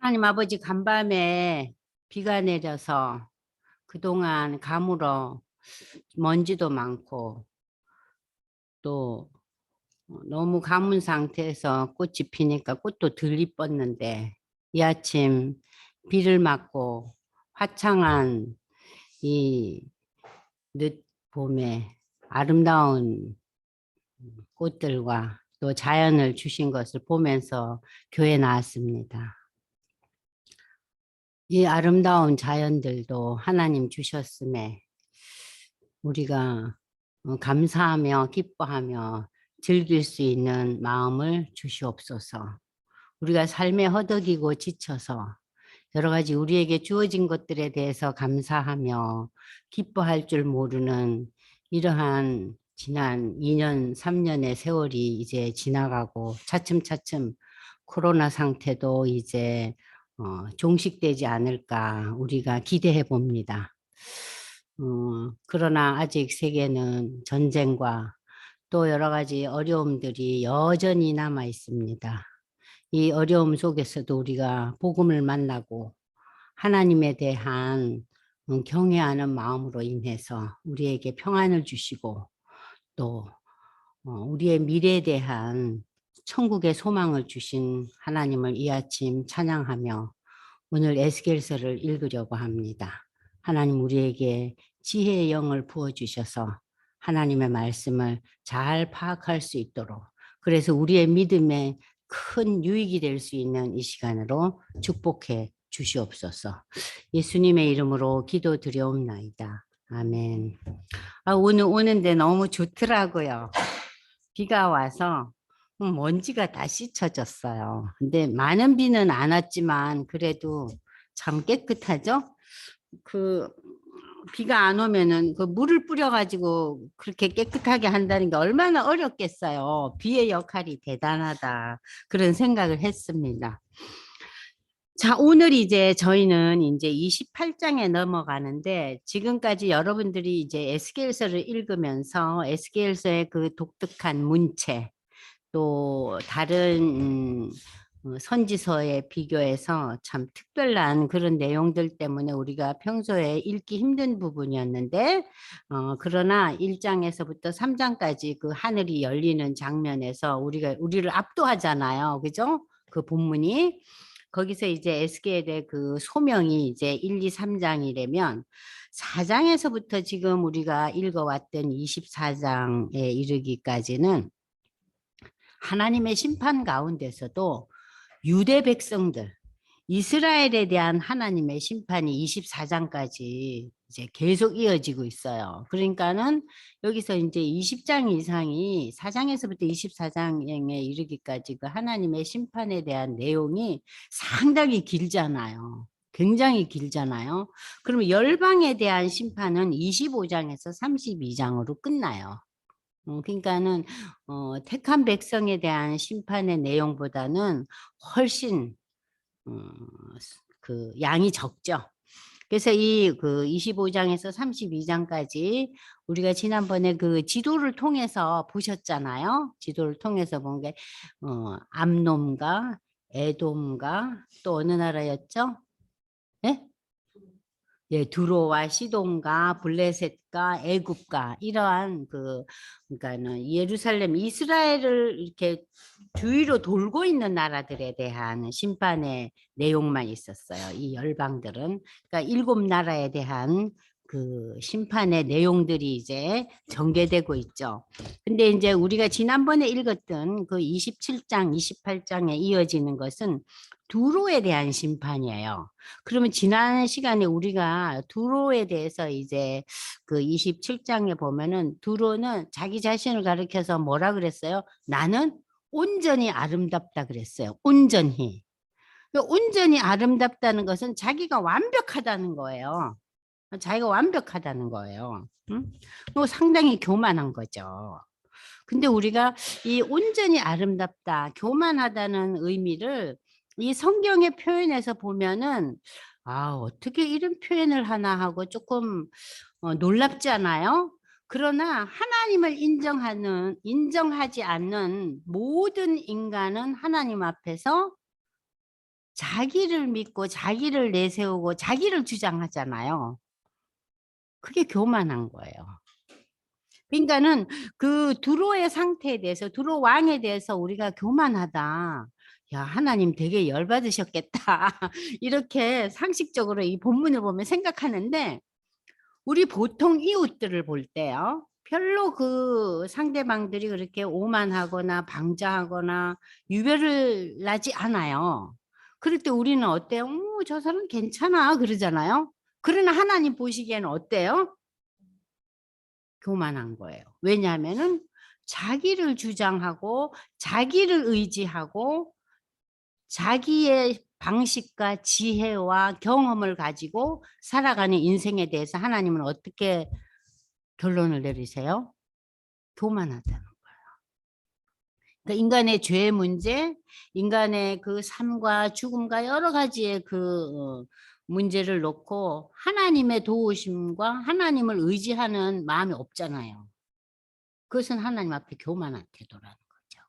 하나님 아버지 간밤에 비가 내려서 그동안 가물어 먼지도 많고 또 너무 가문 상태에서 꽃이 피니까 꽃도 덜 이뻤는데 이 아침 비를 맞고 화창한 이 늦봄에 아름다운 꽃들과 또 자연을 주신 것을 보면서 교회 나왔습니다. 이 아름다운 자연들도 하나님 주셨음에 우리가 감사하며 기뻐하며 즐길 수 있는 마음을 주시옵소서. 우리가 삶에 허덕이고 지쳐서 여러 가지 우리에게 주어진 것들에 대해서 감사하며 기뻐할 줄 모르는 이러한 지난 2년, 3년의 세월이 이제 지나가고 차츰차츰 코로나 상태도 이제 종식되지 않을까 우리가 기대해 봅니다. 그러나 아직 세계는 전쟁과 또 여러 가지 어려움들이 여전히 남아 있습니다. 이 어려움 속에서도 우리가 복음을 만나고 하나님에 대한 경외하는 마음으로 인해서 우리에게 평안을 주시고 또 우리의 미래에 대한 천국의 소망을 주신 하나님을 이 아침 찬양하며 오늘 에스겔서를 읽으려고 합니다. 하나님 우리에게 지혜의 영을 부어주셔서 하나님의 말씀을 잘 파악할 수 있도록 그래서 우리의 믿음에 큰 유익이 될 수 있는 이 시간으로 축복해 주시옵소서. 예수님의 이름으로 기도드려옵나이다. 아멘. 오늘 오는데 너무 좋더라고요. 비가 와서 먼지가 다 씻혀졌어요. 근데 많은 비는 안 왔지만 그래도 참 깨끗하죠? 그 비가 안 오면은 그 물을 뿌려가지고 그렇게 깨끗하게 한다는 게 얼마나 어렵겠어요. 비의 역할이 대단하다. 그런 생각을 했습니다. 자, 오늘 이제 저희는 이제 28장에 넘어가는데 지금까지 여러분들이 이제 에스겔서를 읽으면서 에스겔서의 그 독특한 문체 또 다른 선지서에 비교해서 참 특별한 그런 내용들 때문에 우리가 평소에 읽기 힘든 부분이었는데 그러나 1장에서부터 3장까지 그 하늘이 열리는 장면에서 우리를 압도하잖아요. 그죠? 그 본문이 거기서 이제 에스겔의 그 소명이 이제 1, 2, 3장이라면 4장에서부터 지금 우리가 읽어왔던 24장에 이르기까지는 하나님의 심판 가운데서도 유대 백성들, 이스라엘에 대한 하나님의 심판이 24장까지 이제 계속 이어지고 있어요. 그러니까는 여기서 이제 20장 이상이 4장에서부터 24장에 이르기까지 그 하나님의 심판에 대한 내용이 상당히 길잖아요. 굉장히 길잖아요. 그러면 열방에 대한 심판은 25장에서 32장으로 끝나요. 그러니까는 택한 백성에 대한 심판의 내용보다는 훨씬 그 양이 적죠. 그래서 이 그 25장에서 32장까지 우리가 지난번에 그 지도를 통해서 보셨잖아요. 지도를 통해서 본 게 암놈과 에돔과 또 어느 나라였죠? 예? 예, 두로와 시돈과 블레셋과 애굽과 이러한 그러니까는 예루살렘 이스라엘을 이렇게 주위로 돌고 있는 나라들에 대한 심판의 내용만 있었어요. 이 열방들은 그러니까 7나라에 대한 그 심판의 내용들이 이제 전개되고 있죠. 근데 이제 우리가 지난번에 읽었던 그 27장, 28장에 이어지는 것은 두로에 대한 심판이에요. 그러면 지난 시간에 우리가 두로에 대해서 이제 그 27장에 보면은 두로는 자기 자신을 가리켜서 뭐라 그랬어요? 나는 온전히 아름답다 그랬어요. 온전히. 온전히 아름답다는 것은 자기가 완벽하다는 거예요. 자기가 완벽하다는 거예요. 응? 상당히 교만한 거죠. 근데 우리가 이 온전히 아름답다, 교만하다는 의미를 이 성경의 표현에서 보면은 어떻게 이런 표현을 하나 하고 조금 놀랍지 않아요? 그러나 하나님을 인정하지 않는 모든 인간은 하나님 앞에서 자기를 믿고 자기를 내세우고 자기를 주장하잖아요. 그게 교만한 거예요. 그러니까는 그 두로의 상태에 대해서, 두로 왕에 대해서 우리가 교만하다. 야, 하나님 되게 열받으셨겠다. 이렇게 상식적으로 이 본문을 보면 생각하는데, 우리 보통 이웃들을 볼 때요. 별로 그 상대방들이 그렇게 오만하거나 방자하거나 유별을 나지 않아요. 그럴 때 우리는 어때요? 저 사람 괜찮아 그러잖아요. 그러나 하나님 보시기에는 어때요? 교만한 거예요. 왜냐하면은 자기를 주장하고 자기를 의지하고 자기의 방식과 지혜와 경험을 가지고 살아가는 인생에 대해서 하나님은 어떻게 결론을 내리세요? 교만하다는 거예요. 그러니까 인간의 죄 문제, 인간의 그 삶과 죽음과 여러 가지의 그 문제를 놓고 하나님의 도우심과 하나님을 의지하는 마음이 없잖아요. 그것은 하나님 앞에 교만한 태도라는 거죠.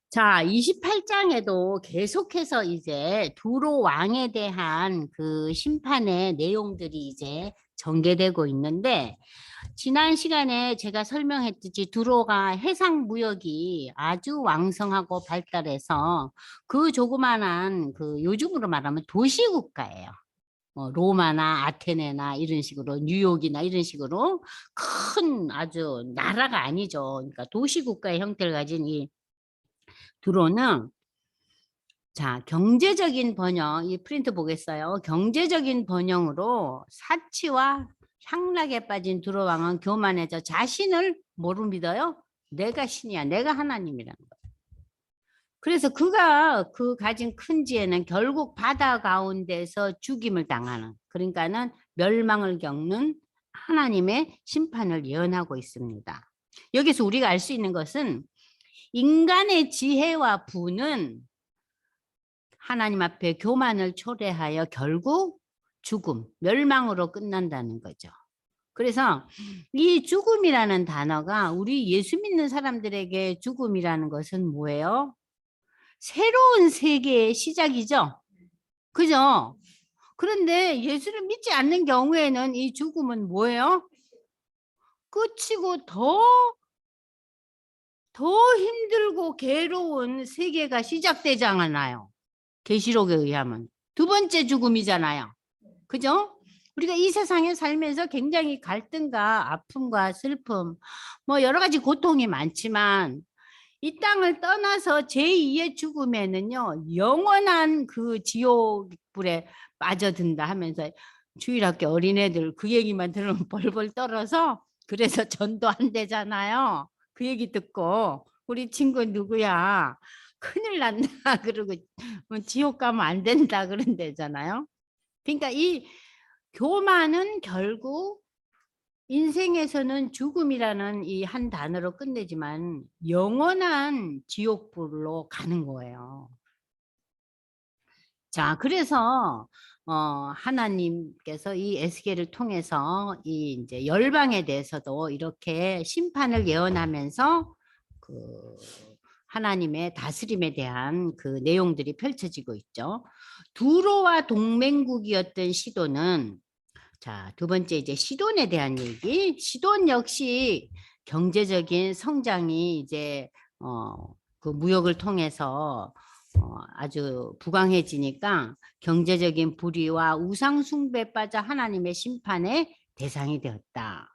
자, 28장에도 계속해서 이제 두로 왕에 대한 그 심판의 내용들이 이제 전개되고 있는데, 지난 시간에 제가 설명했듯이 두로가 해상 무역이 아주 왕성하고 발달해서 그 조그만한 그 요즘으로 말하면 도시국가예요. 로마나 아테네나 이런 식으로 뉴욕이나 이런 식으로 큰 아주 나라가 아니죠. 그러니까 도시국가의 형태를 가진 이 두로는, 자, 경제적인 번영, 이 프린트 보겠어요. 경제적인 번영으로 사치와 향락에 빠진 두로 왕은 교만해져 자신을 뭐로 믿어요? 내가 신이야. 내가 하나님이라는 거예요. 그래서 그가 그 가진 큰 지혜는 결국 바다 가운데서 죽임을 당하는, 그러니까는 멸망을 겪는 하나님의 심판을 예언하고 있습니다. 여기서 우리가 알 수 있는 것은 인간의 지혜와 부는 하나님 앞에 교만을 초래하여 결국 죽음, 멸망으로 끝난다는 거죠. 그래서 이 죽음이라는 단어가 우리 예수 믿는 사람들에게 죽음이라는 것은 뭐예요? 새로운 세계의 시작이죠. 그죠? 그런데 예수를 믿지 않는 경우에는 이 죽음은 뭐예요? 끝이고 더 힘들고 괴로운 세계가 시작되잖아요. 계시록에 의하면 두 번째 죽음이잖아요. 그죠? 우리가 이 세상에 살면서 굉장히 갈등과 아픔과 슬픔, 뭐 여러 가지 고통이 많지만 이 땅을 떠나서 제2의 죽음에는요, 영원한 그 지옥불에 빠져든다 하면서 주일학교 어린애들 그 얘기만 들으면 벌벌 떨어서, 그래서 전도 안 되잖아요. 그 얘기 듣고 우리 친구 누구야? 큰일 난다. 그러고 지옥 가면 안 된다 그런대잖아요. 그러니까 이 교만은 결국 인생에서는 죽음이라는 이 한 단어로 끝내지만 영원한 지옥불로 가는 거예요. 자, 그래서 하나님께서 이 에스겔을 통해서 이 이제 열방에 대해서도 이렇게 심판을 예언하면서 그 하나님의 다스림에 대한 그 내용들이 펼쳐지고 있죠. 두로와 동맹국이었던 시돈은, 자, 두 번째 이제 시돈에 대한 얘기. 시돈 역시 경제적인 성장이 이제 그 무역을 통해서 아주 부강해지니까 경제적인 불의와 우상 숭배에 빠져 하나님의 심판의 대상이 되었다.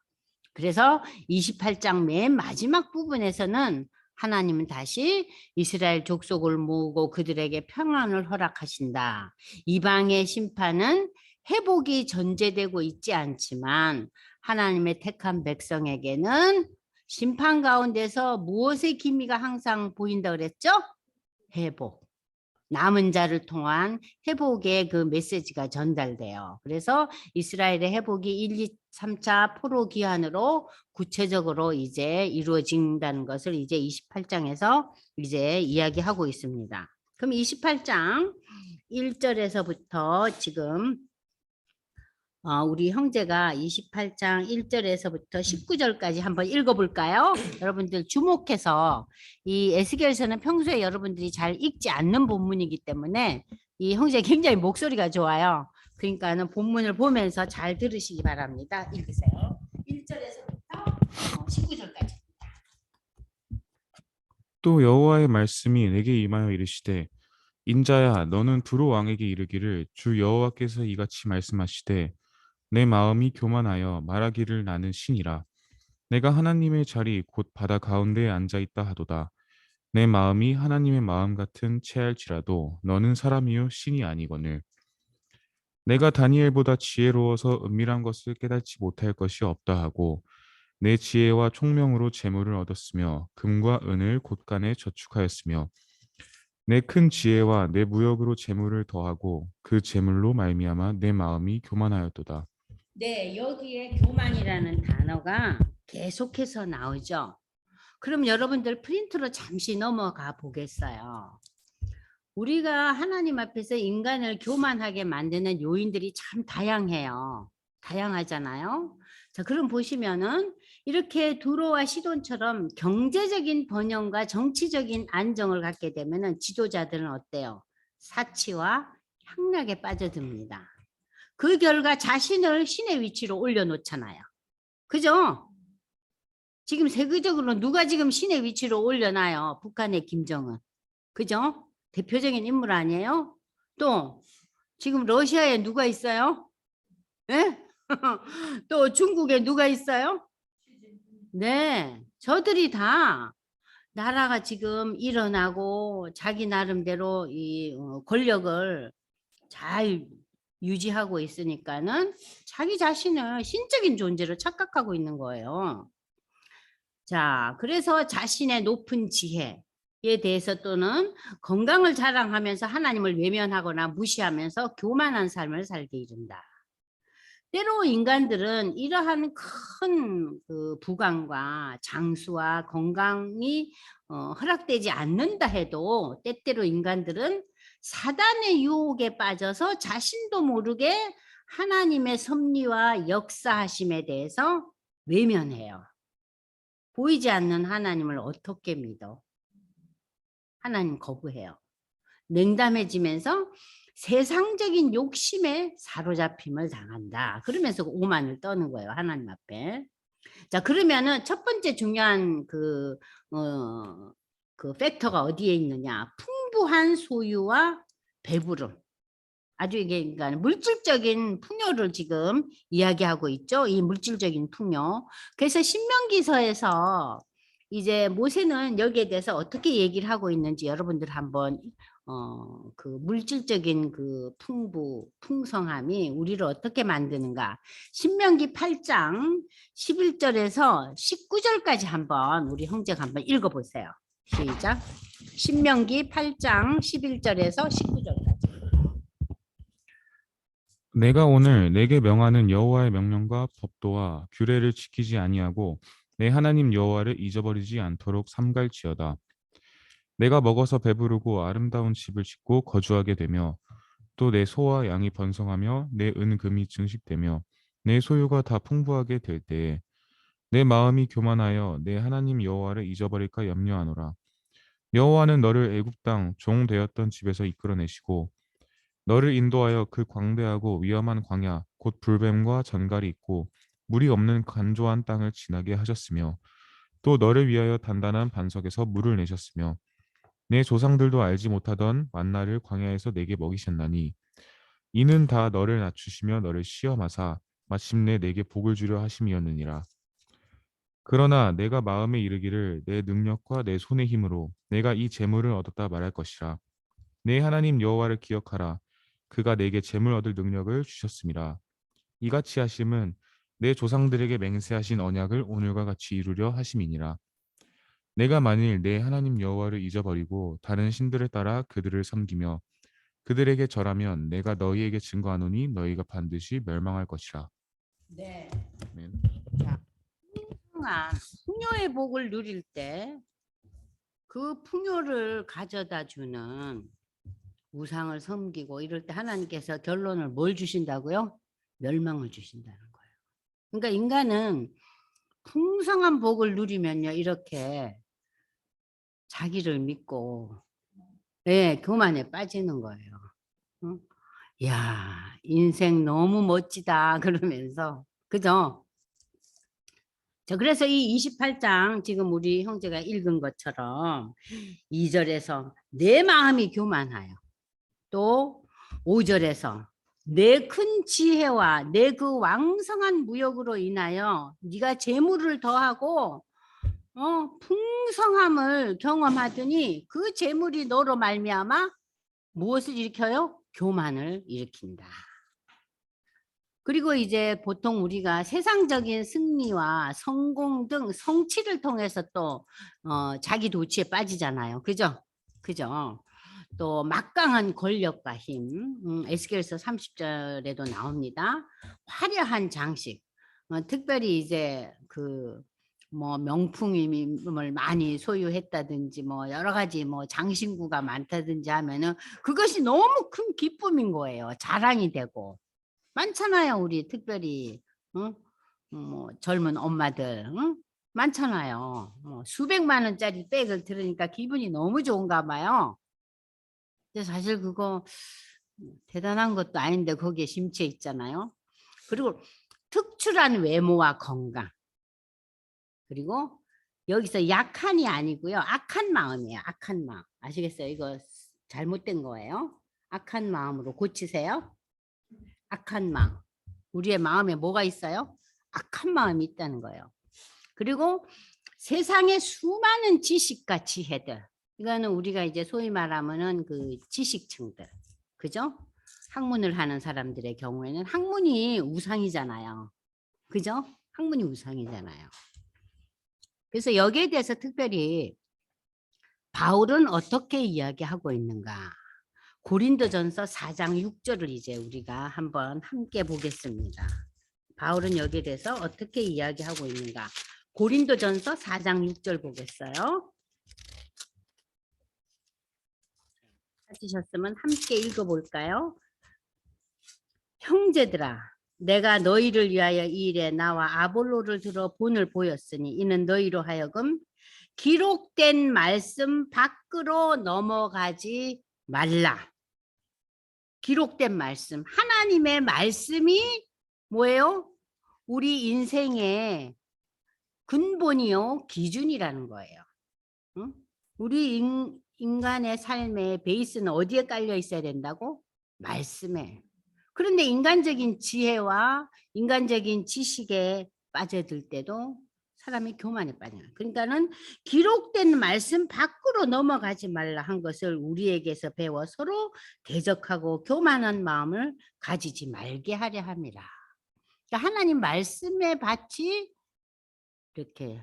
그래서 28장 맨 마지막 부분에서는 하나님은 다시 이스라엘 족속을 모으고 그들에게 평안을 허락하신다. 이방의 심판은 회복이 전제되고 있지 않지만 하나님의 택한 백성에게는 심판 가운데서 무엇의 기미가 항상 보인다 그랬죠? 회복. 남은 자를 통한 회복의 그 메시지가 전달돼요. 그래서 이스라엘의 회복이 1, 2, 3차 포로 기한으로 구체적으로 이제 이루어진다는 것을 이제 28장에서 이제 이야기하고 있습니다. 그럼 28장 1절에서부터 지금 우리 형제가 28장 1절에서부터 19절까지 한번 읽어볼까요? 여러분들 주목해서 이 에스겔서는 평소에 여러분들이 잘 읽지 않는 본문이기 때문에 이 형제 굉장히 목소리가 좋아요. 그러니까는 본문을 보면서 잘 들으시기 바랍니다. 읽으세요. 1절에서부터 19절까지. 또 여호와의 말씀이 내게 임하여 이르시되 인자야 너는 두로 왕에게 이르기를 주 여호와께서 이같이 말씀하시되 내 마음이 교만하여 말하기를 나는 신이라 내가 하나님의 자리 곧 바다 가운데에 앉아 있다 하도다 내 마음이 하나님의 마음 같은 채할지라도 너는 사람이요 신이 아니거늘 내가 다니엘보다 지혜로워서 은밀한 것을 깨닫지 못할 것이 없다 하고 내 지혜와 총명으로 재물을 얻었으며 금과 은을 곳간에 저축하였으며 내 큰 지혜와 내 무역으로 재물을 더하고 그 재물로 말미암아 내 마음이 교만하였도다. 네, 여기에 교만이라는 단어가 계속해서 나오죠. 그럼 여러분들 프린트로 잠시 넘어가 보겠어요. 우리가 하나님 앞에서 인간을 교만하게 만드는 요인들이 참 다양해요. 다양하잖아요. 자, 그럼 보시면은 이렇게 두로와 시돈처럼 경제적인 번영과 정치적인 안정을 갖게 되면은 지도자들은 어때요? 사치와 향락에 빠져듭니다. 그 결과 자신을 신의 위치로 올려놓잖아요. 그죠? 지금 세계적으로 누가 지금 신의 위치로 올려놔요? 북한의 김정은. 그죠? 대표적인 인물 아니에요? 또 지금 러시아에 누가 있어요? 네? 또 중국에 누가 있어요? 네, 저들이 다 나라가 지금 일어나고 자기 나름대로 이 권력을 잘 유지하고 있으니까는 자기 자신을 신적인 존재로 착각하고 있는 거예요. 자, 그래서 자신의 높은 지혜에 대해서 또는 건강을 자랑하면서 하나님을 외면하거나 무시하면서 교만한 삶을 살게 이른다. 때로 인간들은 이러한 큰 그 부강과 장수와 건강이 허락되지 않는다 해도 때때로 인간들은 사단의 유혹에 빠져서 자신도 모르게 하나님의 섭리와 역사하심에 대해서 외면해요. 보이지 않는 하나님을 어떻게 믿어? 하나님 거부해요. 냉담해지면서 세상적인 욕심에 사로잡힘을 당한다. 그러면서 오만을 떠는 거예요. 하나님 앞에. 자, 그러면은 첫 번째 중요한 그 팩터가 어디에 있느냐? 풍부한 소유와 배부름. 아주 이게 그러니까 물질적인 풍요를 지금 이야기하고 있죠. 이 물질적인 풍요. 그래서 신명기서에서 이제 모세는 여기에 대해서 어떻게 얘기를 하고 있는지 여러분들 한번 그 물질적인 그 풍성함이 우리를 어떻게 만드는가. 신명기 8장 11절에서 19절까지 한번 우리 형제가 한번 읽어보세요. 시작. 신명기 8장 11절에서 19절까지. 내가 오늘 내게 명하는 여호와의 명령과 법도와 규례를 지키지 아니하고 내 하나님 여호와를 잊어버리지 않도록 삼갈지어다. 내가 먹어서 배부르고 아름다운 집을 짓고 거주하게 되며 또 내 소와 양이 번성하며 내 은금이 증식되며 내 소유가 다 풍부하게 될 때에 내 마음이 교만하여 내 하나님 여호와를 잊어버릴까 염려하노라. 여호와는 너를 애굽 땅 종 되었던 집에서 이끌어내시고 너를 인도하여 그 광대하고 위험한 광야 곧 불뱀과 전갈이 있고 물이 없는 간조한 땅을 지나게 하셨으며 또 너를 위하여 단단한 반석에서 물을 내셨으며 내 조상들도 알지 못하던 만나를 광야에서 내게 먹이셨나니 이는 다 너를 낮추시며 너를 시험하사 마침내 내게 복을 주려 하심이었느니라. 그러나 내가 마음에 이르기를 내 능력과 내 손의 힘으로 내가 이 재물을 얻었다 말할 것이라. 내 하나님 여호와를 기억하라. 그가 내게 재물 얻을 능력을 주셨음이라. 이같이 하심은 내 조상들에게 맹세하신 언약을 오늘과 같이 이루려 하심이니라. 내가 만일 내 하나님 여호와를 잊어버리고 다른 신들을 따라 그들을 섬기며 그들에게 절하면 내가 너희에게 증거하노니 너희가 반드시 멸망할 것이라. 네. 아멘. 자, 풍요의 복을 누릴 때 그 풍요를 가져다 주는 우상을 섬기고 이럴 때 하나님께서 결론을 뭘 주신다고요? 멸망을 주신다는 거예요. 그러니까 인간은 풍성한 복을 누리면요, 이렇게 자기를 믿고 교만에 빠지는 거예요. 응? 야, 인생 너무 멋지다 그러면서, 그죠? 자, 그래서 이 28장 지금 우리 형제가 읽은 것처럼 2절에서 내 마음이 교만하여, 또 5절에서 내 큰 지혜와 내 그 왕성한 무역으로 인하여 네가 재물을 더하고 풍성함을 경험하더니 그 재물이 너로 말미암아 무엇을 일으켜요? 교만을 일으킨다. 그리고 이제 보통 우리가 세상적인 승리와 성공 등 성취를 통해서 또 자기 도취에 빠지잖아요. 그죠? 그죠? 또 막강한 권력과 힘, 에스겔서 30절에도 나옵니다. 화려한 장식, 특별히 이제 그 뭐 명품을 많이 소유했다든지 뭐 여러 가지 뭐 장신구가 많다든지 하면은 그것이 너무 큰 기쁨인 거예요. 자랑이 되고. 많잖아요, 우리 특별히 뭐 젊은 엄마들 많잖아요. 수백만 원짜리 백을 들으니까 기분이 너무 좋은가 봐요. 근데 사실 그거 대단한 것도 아닌데 거기에 심취해 있잖아요. 그리고 특출한 외모와 건강. 그리고 여기서 약한이 아니고요. 악한 마음이에요. 악한 마음. 아시겠어요? 이거 잘못된 거예요. 악한 마음으로 고치세요. 악한 마음. 우리의 마음에 뭐가 있어요? 악한 마음이 있다는 거예요. 그리고 세상의 수많은 지식과 지혜들. 이거는 우리가 이제 소위 말하면은 그 지식층들. 그죠? 학문을 하는 사람들의 경우에는 학문이 우상이잖아요. 그죠? 학문이 우상이잖아요. 그래서 여기에 대해서 특별히 바울은 어떻게 이야기하고 있는가? 고린도전서 4장 6절을 이제 우리가 한번 함께 보겠습니다. 바울은 여기에 대해서 어떻게 이야기하고 있는가? 고린도전서 4장 6절 보겠어요. 찾으셨으면 함께 읽어볼까요? 형제들아, 내가 너희를 위하여 이 일에 나와 아볼로를 들어 본을 보였으니 이는 너희로 하여금 기록된 말씀 밖으로 넘어가지 말라. 기록된 말씀, 하나님의 말씀이 뭐예요? 우리 인생의 근본이요, 기준이라는 거예요. 응? 우리 인간의 삶의 베이스는 어디에 깔려 있어야 된다고? 말씀에. 그런데 인간적인 지혜와 인간적인 지식에 빠져들 때도 사람이 교만에 빠져요. 그러니까는 기록된 말씀 밖으로 넘어가지 말라 한 것을 우리에게서 배워 서로 대적하고 교만한 마음을 가지지 말게 하려 합니다. 그러니까 하나님 말씀의 밭이 이렇게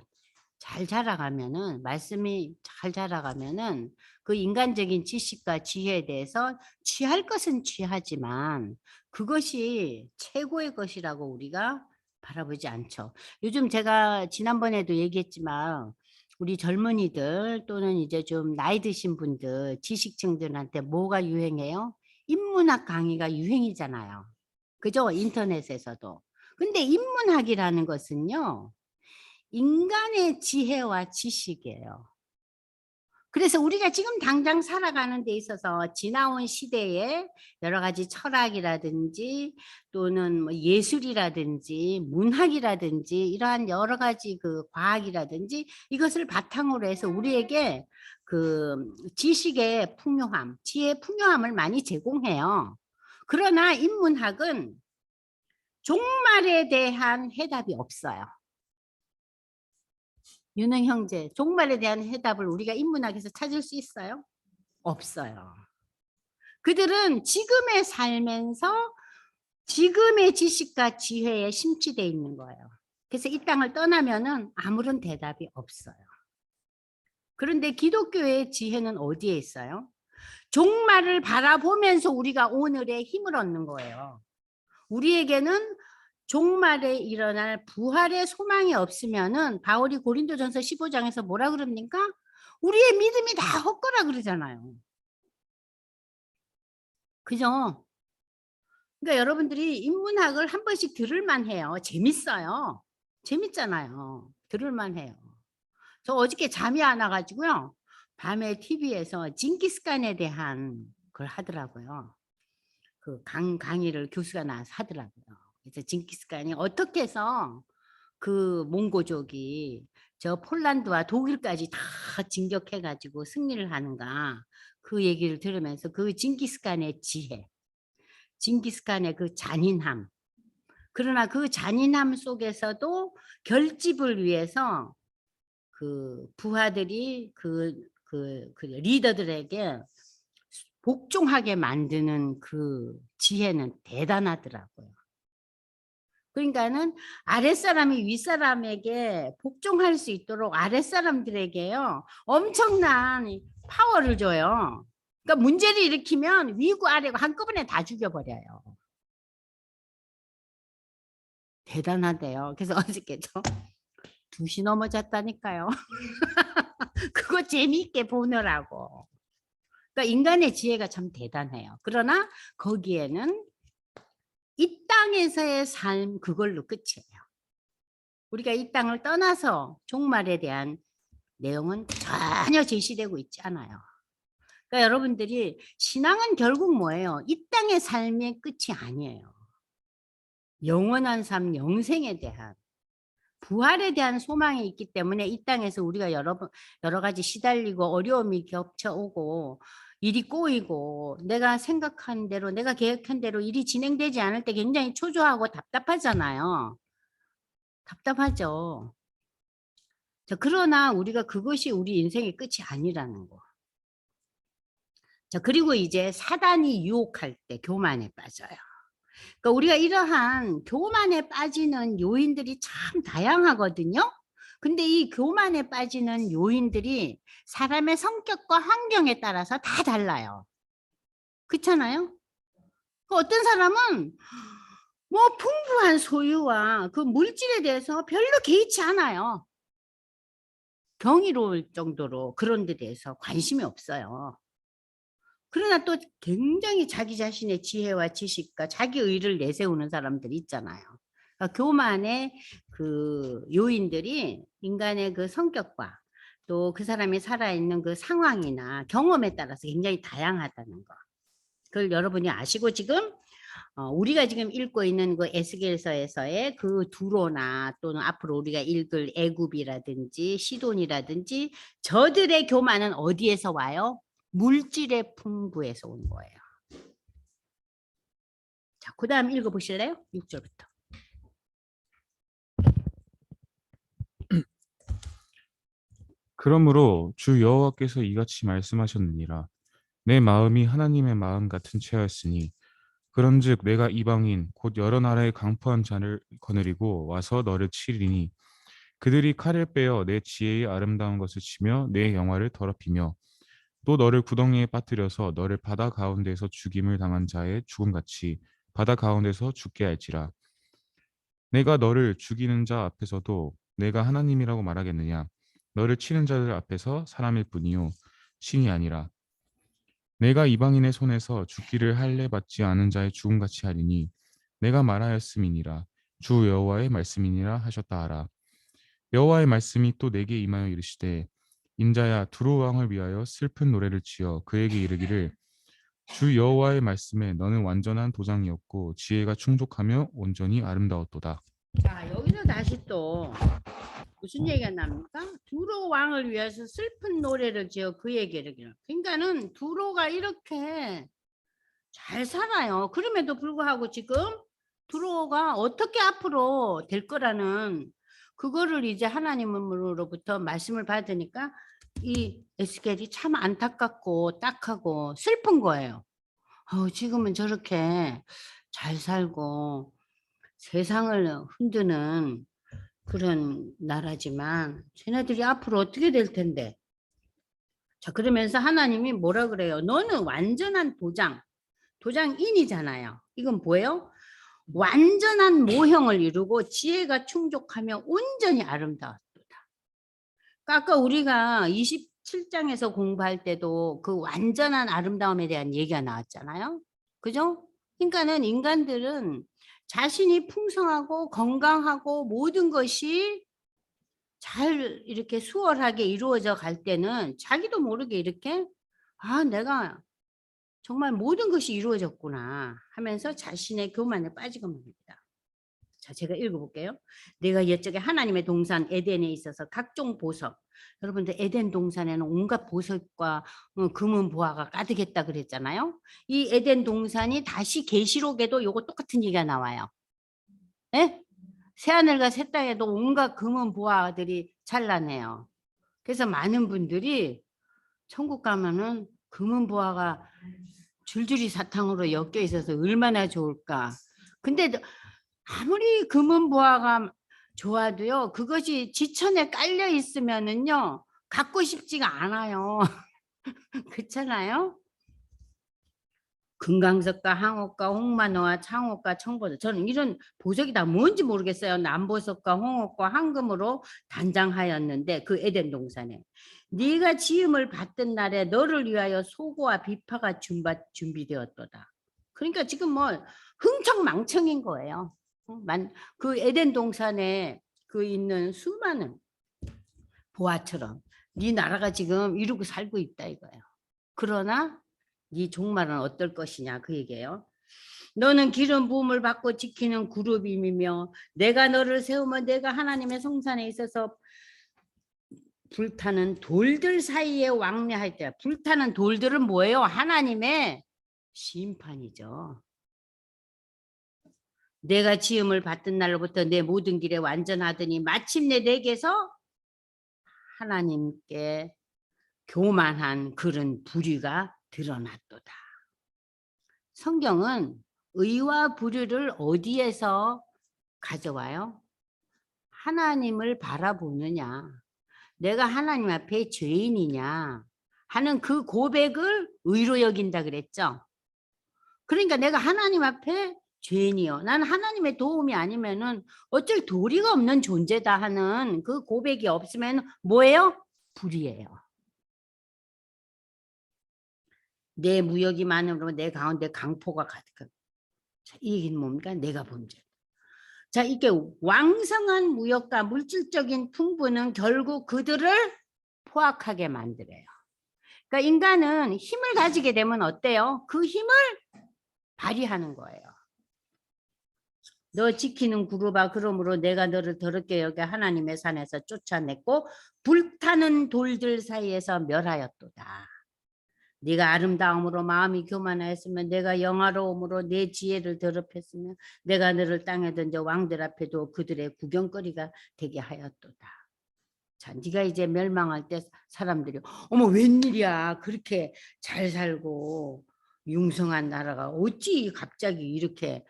잘 자라가면은, 말씀이 잘 자라가면은 그 인간적인 지식과 지혜에 대해서 취할 것은 취하지만 그것이 최고의 것이라고 우리가 바라보지 않죠. 요즘 제가 지난번에도 얘기했지만 우리 젊은이들 또는 이제 좀 나이 드신 분들, 지식층들한테 뭐가 유행해요? 인문학 강의가 유행이잖아요. 그죠? 인터넷에서도. 근데 인문학이라는 것은요, 인간의 지혜와 지식이에요. 그래서 우리가 지금 당장 살아가는 데 있어서 지나온 시대에 여러 가지 철학이라든지 또는 뭐 예술이라든지 문학이라든지 이러한 여러 가지 그 과학이라든지 이것을 바탕으로 해서 우리에게 그 지식의 풍요함, 지혜의 풍요함을 많이 제공해요. 그러나 인문학은 종말에 대한 해답이 없어요. 윤흥 형제, 종말에 대한 해답을 우리가 인문학에서 찾을 수 있어요? 없어요. 그들은 지금에 살면서 지금의 지식과 지혜에 심취되어 있는 거예요. 그래서 이 땅을 떠나면은 아무런 대답이 없어요. 그런데 기독교의 지혜는 어디에 있어요? 종말을 바라보면서 우리가 오늘의 힘을 얻는 거예요. 우리에게는 종말에 일어날 부활의 소망이 없으면은 바울이 고린도전서 15장에서 뭐라 그럽니까? 우리의 믿음이 다 헛거라 그러잖아요. 그죠? 그러니까 여러분들이 인문학을 한 번씩 들을만 해요. 재밌어요. 재밌잖아요. 들을만 해요. 저 어저께 잠이 안 와가지고요. 밤에 TV에서 징기스칸에 대한 걸 하더라고요. 그 강의를 교수가 나와서 하더라고요. 그래서 징기스칸이 어떻게 해서 그 몽고족이 저 폴란드와 독일까지 다 진격해가지고 승리를 하는가 그 얘기를 들으면서 그 징기스칸의 지혜, 징기스칸의 그 잔인함, 그러나 그 잔인함 속에서도 결집을 위해서 그 부하들이 그 리더들에게 복종하게 만드는 그 지혜는 대단하더라고요. 그러니까는 아랫사람이 윗사람에게 복종할 수 있도록 아랫사람들에게요 엄청난 파워를 줘요. 그러니까 문제를 일으키면 위고 아래고 한꺼번에 다 죽여버려요. 대단하대요. 그래서 어저께 저 2시 넘어졌다니까요. 그거 재미있게 보느라고. 그러니까 인간의 지혜가 참 대단해요. 그러나 거기에는 이 땅에서의 삶 그걸로 끝이에요. 우리가 이 땅을 떠나서 종말에 대한 내용은 전혀 제시되고 있지 않아요. 그러니까 여러분들이 신앙은 결국 뭐예요? 이 땅의 삶의 끝이 아니에요. 영원한 삶, 영생에 대한 부활에 대한 소망이 있기 때문에 이 땅에서 우리가 여러 가지 시달리고 어려움이 겹쳐오고 일이 꼬이고 내가 생각한 대로 내가 계획한 대로 일이 진행되지 않을 때 굉장히 초조하고 답답하잖아요. 답답하죠. 자, 그러나 우리가 그것이 우리 인생의 끝이 아니라는 거. 자, 그리고 이제 사단이 유혹할 때 교만에 빠져요. 그러니까 우리가 이러한 교만에 빠지는 요인들이 참 다양하거든요. 근데 이 교만에 빠지는 요인들이 사람의 성격과 환경에 따라서 다 달라요. 그렇잖아요? 어떤 사람은 뭐 풍부한 소유와 그 물질에 대해서 별로 개의치 않아요. 경이로울 정도로 그런 데 대해서 관심이 없어요. 그러나 또 굉장히 자기 자신의 지혜와 지식과 자기 의를 내세우는 사람들이 있잖아요. 그러니까 교만의 그 요인들이 인간의 그 성격과 또 그 사람이 살아있는 그 상황이나 경험에 따라서 굉장히 다양하다는 거. 그걸 여러분이 아시고 지금 우리가 지금 읽고 있는 그 에스겔서에서의 그 두로나 또는 앞으로 우리가 읽을 애굽이라든지 시돈이라든지 저들의 교만은 어디에서 와요? 물질의 풍부에서 온 거예요. 자, 그 다음 읽어보실래요? 6절부터. 그러므로 주 여호와께서 이같이 말씀하셨느니라. 내 마음이 하나님의 마음 같은 채였으니 그런즉 내가 이방인 곧 여러 나라의 강포한 잔을 거느리고 와서 너를 치리니 그들이 칼을 빼어 내 지혜의 아름다운 것을 치며 내 영화를 더럽히며 또 너를 구덩이에 빠뜨려서 너를 바다 가운데서 죽임을 당한 자의 죽음같이 바다 가운데서 죽게 할지라. 내가 너를 죽이는 자 앞에서도 내가 하나님이라고 말하겠느냐? 너를 치는 자들 앞에서 사람일 뿐이요 신이 아니라. 내가 이방인의 손에서 죽기를 할례 받지 않은 자의 죽음같이 하리니 내가 말하였음이니라. 주 여호와의 말씀이니라 하셨다 하라. 여호와의 말씀이 또 내게 임하여 이르시되 인자야 두로 왕을 위하여 슬픈 노래를 지어 그에게 이르기를 주 여호와의 말씀에 너는 완전한 도장이었고 지혜가 충족하며 온전히 아름다웠도다. 자, 여기서 다시 또 무슨 얘기가 납니까? 두로 왕을 위해서 슬픈 노래를 지어 그 얘기를. 그러니까는 두로가 이렇게 잘 살아요. 그럼에도 불구하고 지금 두로가 어떻게 앞으로 될 거라는 그거를 이제 하나님으로부터 말씀을 받으니까 이 에스겔이 참 안타깝고 딱하고 슬픈 거예요. 지금은 저렇게 잘 살고 세상을 흔드는 그런 나라지만 쟤네들이 앞으로 어떻게 될 텐데. 자, 그러면서 하나님이 뭐라 그래요? 너는 완전한 도장인이잖아요. 이건 뭐예요? 완전한 모형을 이루고 지혜가 충족하며 온전히 아름다웠다. 아까 우리가 27장에서 공부할 때도 그 완전한 아름다움에 대한 얘기가 나왔잖아요. 그죠? 그러니까는 인간들은 자신이 풍성하고 건강하고 모든 것이 잘 이렇게 수월하게 이루어져 갈 때는 자기도 모르게 이렇게 내가 정말 모든 것이 이루어졌구나 하면서 자신의 교만에 빠지고 맙니다. 자, 제가 읽어볼게요. 내가 이쪽에 하나님의 동산 에덴에 있어서 각종 보석. 여러분들 에덴 동산에는 온갖 보석과 금은 보화가 가득했다 그랬잖아요. 이 에덴 동산이 다시 계시록에도 요거 똑같은 얘기가 나와요. 예? 새하늘과 새 땅에도 온갖 금은 보화들이 찬란해요. 그래서 많은 분들이 천국 가면은 금은 보화가 줄줄이 사탕으로 엮여 있어서 얼마나 좋을까. 근데 아무리 금은 보화가 좋아도요, 그것이 지천에 깔려 있으면은요, 갖고 싶지가 않아요. 그렇잖아요? 금강석과 항옥과 홍만호와 창옥과 청보석. 저는 이런 보석이 다 뭔지 모르겠어요. 남보석과 홍옥과 황금으로 단장하였는데 그 에덴 동산에 네가 지음을 받던 날에 너를 위하여 소고와 비파가 준비되었도다. 그러니까 지금 뭐 흥청망청인 거예요. 그 에덴 동산에 그 있는 수많은 보아처럼 네 나라가 지금 이루고 살고 있다 이거예요. 그러나 네 종말은 어떨 것이냐 그 얘기예요. 너는 기름 부음을 받고 지키는 그룹임이며 내가 너를 세우면 내가 하나님의 성산에 있어서 불타는 돌들 사이에 왕래할 때, 불타는 돌들은 뭐예요? 하나님의 심판이죠. 내가 지음을 받던 날로부터 내 모든 길에 완전하더니 마침내 내게서 하나님께 교만한 그런 불의가 드러났도다. 성경은 의와 불의를 어디에서 가져와요? 하나님을 바라보느냐, 내가 하나님 앞에 죄인이냐 하는 그 고백을 의로 여긴다 그랬죠. 그러니까 내가 하나님 앞에 죄인이요, 나는 하나님의 도움이 아니면은 어쩔 도리가 없는 존재다 하는 그 고백이 없으면 뭐예요? 불의예요. 내 무역이 많으므로 내 가운데 강포가 가득하다. 이 얘기는 뭡니까? 내가 범죄. 자, 이게 왕성한 무역과 물질적인 풍부는 결국 그들을 포악하게 만들어요. 그러니까 인간은 힘을 가지게 되면 어때요? 그 힘을 발휘하는 거예요. 너 지키는 구루바 그러므로 내가 너를 더럽게 여겨 하나님의 산에서 쫓아냈고 불타는 돌들 사이에서 멸하였도다. 네가 아름다움으로 마음이 교만하였으면 내가 영화로움으로 내 지혜를 더럽혔으면 내가 너를 땅에 던져 왕들 앞에도 그들의 구경거리가 되게 하였도다. 자, 네가 이제 멸망할 때 사람들이 어머 웬일이야 그렇게 잘 살고 융성한 나라가 어찌 갑자기 이렇게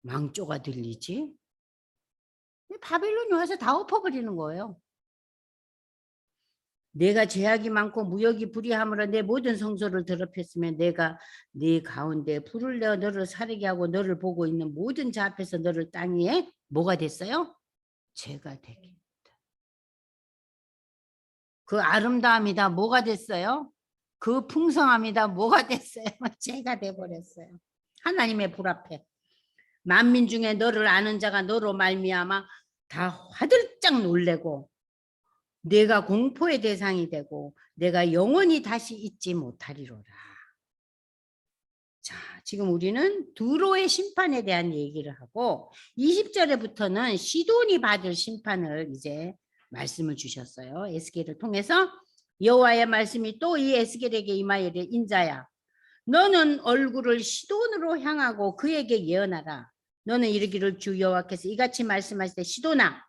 망조가 들리지? 바빌론이 와서 다 엎어버리는 거예요. 내가 죄악이 많고 무역이 불의함으로 내 모든 성소를 더럽혔으면 내가 네 가운데 불을 내어 너를 살게 하고 너를 보고 있는 모든 자 앞에서 너를 땅 위에 뭐가 됐어요? 죄가 되겠다. 그 아름다움이 다 뭐가 됐어요? 그 풍성함이 다 뭐가 됐어요? 죄가 돼버렸어요. 하나님의 불 앞에. 만민 중에 너를 아는 자가 너로 말미암아 다 화들짝 놀래고 내가 공포의 대상이 되고 내가 영원히 다시 잊지 못하리로라. 자, 지금 우리는 두로의 심판에 대한 얘기를 하고 20절에부터는 시돈이 받을 심판을 이제 말씀을 주셨어요. 에스겔을 통해서 여호와의 말씀이 또 이 에스겔에게 임하이르되 인자야 너는 얼굴을 시돈으로 향하고 그에게 예언하라. 너는 이르기를 주 여호와께서 이같이 말씀하시되 시돈아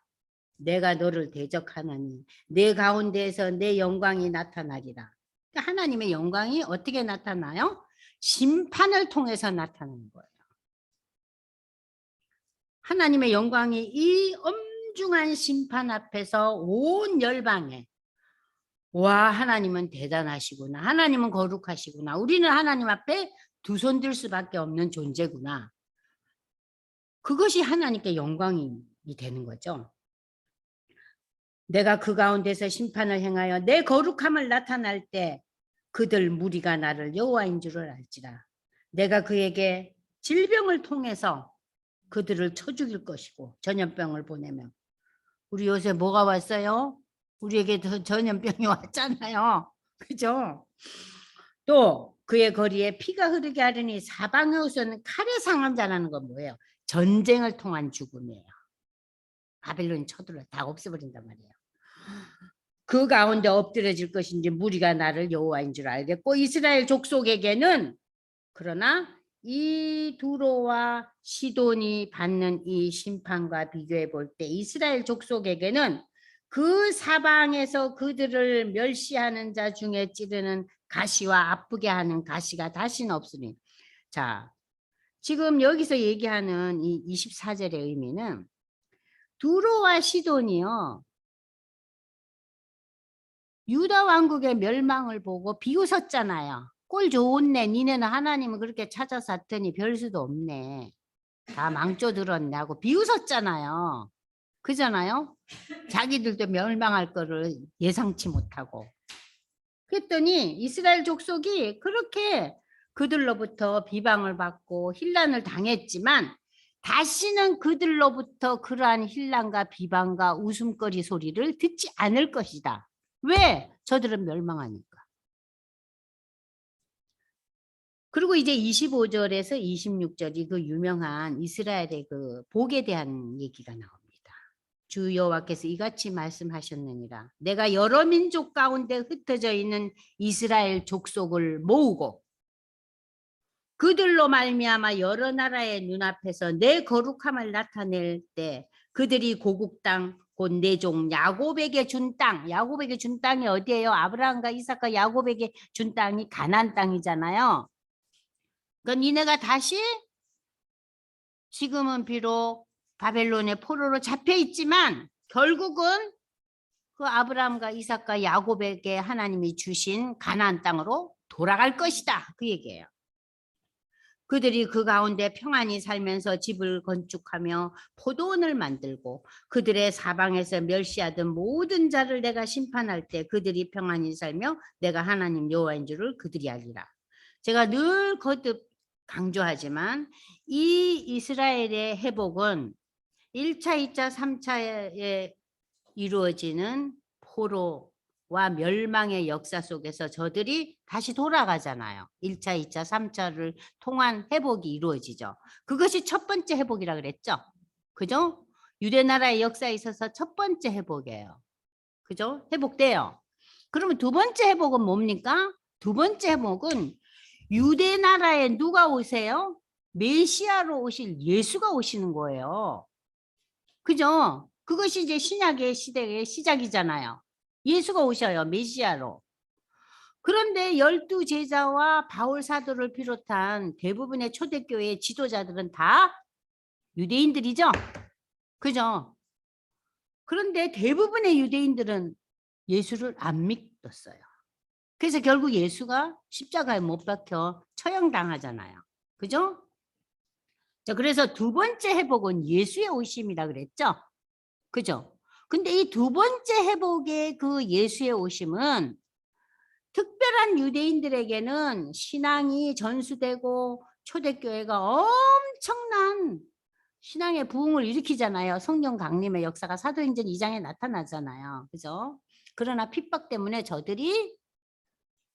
내가 너를 대적하나니 내 가운데에서 내 영광이 나타나리라. 그러니까 하나님의 영광이 어떻게 나타나요? 심판을 통해서 나타나는 거예요. 하나님의 영광이 이 엄중한 심판 앞에서 온 열방에 와 하나님은 대단하시구나. 하나님은 거룩하시구나. 우리는 하나님 앞에 두 손 들 수밖에 없는 존재구나. 그것이 하나님께 영광이 되는 거죠. 내가 그 가운데서 심판을 행하여 내 거룩함을 나타날 때 그들 무리가 나를 여호와인 줄을 알지라. 내가 그에게 질병을 통해서 그들을 쳐 죽일 것이고 전염병을 보내면 우리 요새 뭐가 왔어요? 우리에게 전염병이 왔잖아요. 그죠? 또 그의 거리에 피가 흐르게 하려니 사방에 우선 칼에 상한 자라는 건 뭐예요? 전쟁을 통한 죽음이에요. 바벨론이 쳐들어 다 없애버린단 말이에요. 그 가운데 엎드려질 것인지 무리가 나를 여호와인 줄 알겠고 이스라엘 족속에게는 그러나 이 두로와 시돈이 받는 이 심판과 비교해 볼 때 이스라엘 족속에게는 그 사방에서 그들을 멸시하는 자 중에 찌르는 가시와 아프게 하는 가시가 다시는 없으니. 자, 지금 여기서 얘기하는 이 24절의 의미는 두로와 시돈이요. 유다 왕국의 멸망을 보고 비웃었잖아요. 꼴 좋네. 니네는 하나님을 그렇게 찾아서 왔더니 별 수도 없네. 다 망쳐들었네 하고 비웃었잖아요. 그잖아요. 자기들도 멸망할 거를 예상치 못하고. 그랬더니 이스라엘 족속이 그렇게 그들로부터 비방을 받고 힐난을 당했지만 다시는 그들로부터 그러한 힐난과 비방과 웃음거리 소리를 듣지 않을 것이다. 왜? 저들은 멸망하니까. 그리고 이제 25절에서 26절이 그 유명한 이스라엘의 그 복에 대한 얘기가 나옵니다. 주 여호와께서 이같이 말씀하셨느니라. 내가 여러 민족 가운데 흩어져 있는 이스라엘 족속을 모으고 그들로 말미암아 여러 나라의 눈앞에서 내 거룩함을 나타낼 때 그들이 고국 땅 곧 내 종 야곱에게 준 땅, 야곱에게 준 땅이 어디예요? 아브라함과 이삭과 야곱에게 준 땅이 가나안 땅이잖아요. 그러니까 니네가 다시 지금은 비록 바벨론의 포로로 잡혀 있지만 결국은 그 아브라함과 이삭과 야곱에게 하나님이 주신 가나안 땅으로 돌아갈 것이다. 그 얘기예요. 그들이 그 가운데 평안히 살면서 집을 건축하며 포도원을 만들고 그들의 사방에서 멸시하던 모든 자를 내가 심판할 때 그들이 평안히 살며 내가 하나님 여호와인 줄을 그들이 알리라. 제가 늘 거듭 강조하지만 이 이스라엘의 회복은 1차, 2차, 3차에 이루어지는 포로와 멸망의 역사 속에서 저들이 다시 돌아가잖아요. 1차, 2차, 3차를 통한 회복이 이루어지죠. 그것이 첫 번째 회복이라 그랬죠. 그죠? 유대 나라의 역사에 있어서 첫 번째 회복이에요. 그죠? 회복돼요. 그러면 두 번째 회복은 뭡니까? 두 번째 회복은 유대 나라에 누가 오세요? 메시아로 오실 예수가 오시는 거예요. 그죠? 그것이 이제 신약의 시대의 시작이잖아요. 예수가 오셔요. 메시아로. 그런데 12 제자와 바울 사도를 비롯한 대부분의 초대교회 지도자들은 다 유대인들이죠. 그죠? 그런데 대부분의 유대인들은 예수를 안 믿었어요. 그래서 결국 예수가 십자가에 못 박혀 처형당하잖아요. 그죠? 자, 그래서 두 번째 회복은 예수의 오심이라 그랬죠. 그죠? 근데 이 두 번째 회복의 그 예수의 오심은 특별한 유대인들에게는 신앙이 전수되고 초대교회가 엄청난 신앙의 부흥을 일으키잖아요. 성령 강림의 역사가 사도행전 2장에 나타나잖아요. 그죠? 그러나 핍박 때문에 저들이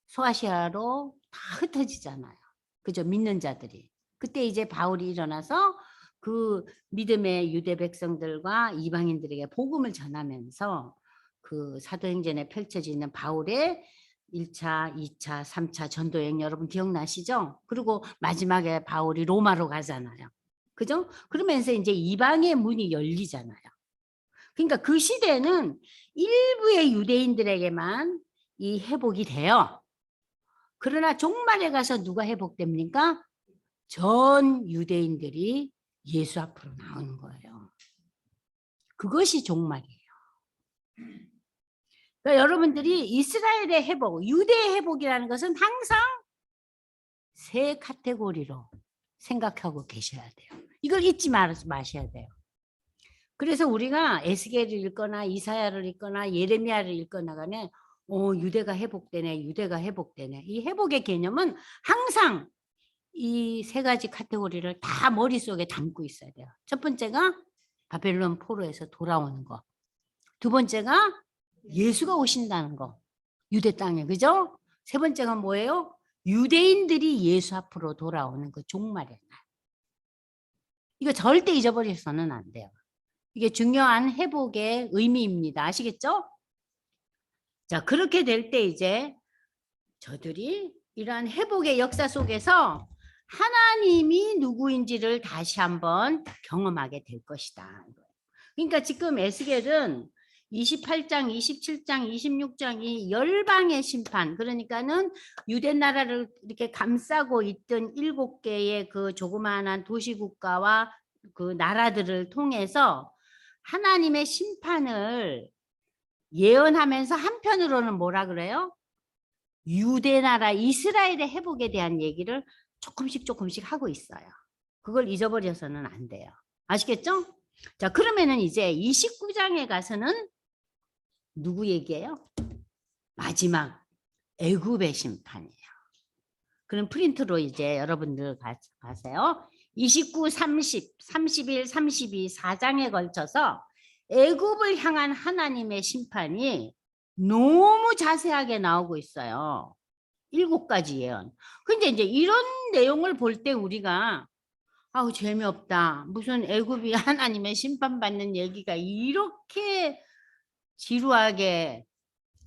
소아시아로 다 흩어지잖아요. 그죠? 믿는 자들이. 그때 이제 바울이 일어나서 그 믿음의 유대 백성들과 이방인들에게 복음을 전하면서 그 사도행전에 펼쳐지는 바울의 1차, 2차, 3차 전도여행 여러분 기억나시죠? 그리고 마지막에 바울이 로마로 가잖아요. 그죠? 그러면서 이제 이방의 문이 열리잖아요. 그러니까 그 시대는 일부의 유대인들에게만 이 회복이 돼요. 그러나 종말에 가서 누가 회복됩니까? 전 유대인들이 예수 앞으로 나오는 거예요. 그것이 종말이에요. 그러니까 여러분들이 이스라엘의 회복, 유대의 회복이라는 것은 항상 세 카테고리로 생각하고 계셔야 돼요. 이걸 잊지 마셔야 돼요. 그래서 우리가 에스겔을 읽거나 이사야를 읽거나 예레미야를 읽거나 간에 유대가 회복되네, 유대가 회복되네. 이 회복의 개념은 항상 이 세 가지 카테고리를 다 머릿속에 담고 있어야 돼요. 첫 번째가 바벨론 포로에서 돌아오는 거. 두 번째가 예수가 오신다는 거. 유대 땅에, 그죠? 세 번째가 뭐예요? 유대인들이 예수 앞으로 돌아오는 그 종말의 날. 이거 절대 잊어버려서는 안 돼요. 이게 중요한 회복의 의미입니다. 아시겠죠? 자, 그렇게 될 때 이제 저들이 이러한 회복의 역사 속에서 하나님이 누구인지를 다시 한번 경험하게 될 것이다. 그러니까 지금 에스겔은 28장, 27장, 26장이 열방의 심판, 그러니까는 유대 나라를 이렇게 감싸고 있던 7개의 그 조그마한 도시국가와 그 나라들을 통해서 하나님의 심판을 예언하면서 한편으로는 뭐라 그래요? 유대 나라 이스라엘의 회복에 대한 얘기를 조금씩 하고 있어요. 그걸 잊어버려서는 안 돼요. 아시겠죠? 자, 그러면은 이제 29장에 가서는 누구 얘기예요? 마지막 애굽의 심판이에요. 그럼 프린트로 이제 여러분들 가세요. 29, 30, 31, 32, 4장에 걸쳐서 애굽을 향한 하나님의 심판이 너무 자세하게 나오고 있어요. 7가지 예언. 근데 이제 이런 내용을 볼 때 우리가 아우 재미없다. 무슨 애굽이 하나님의 심판받는 얘기가 이렇게 지루하게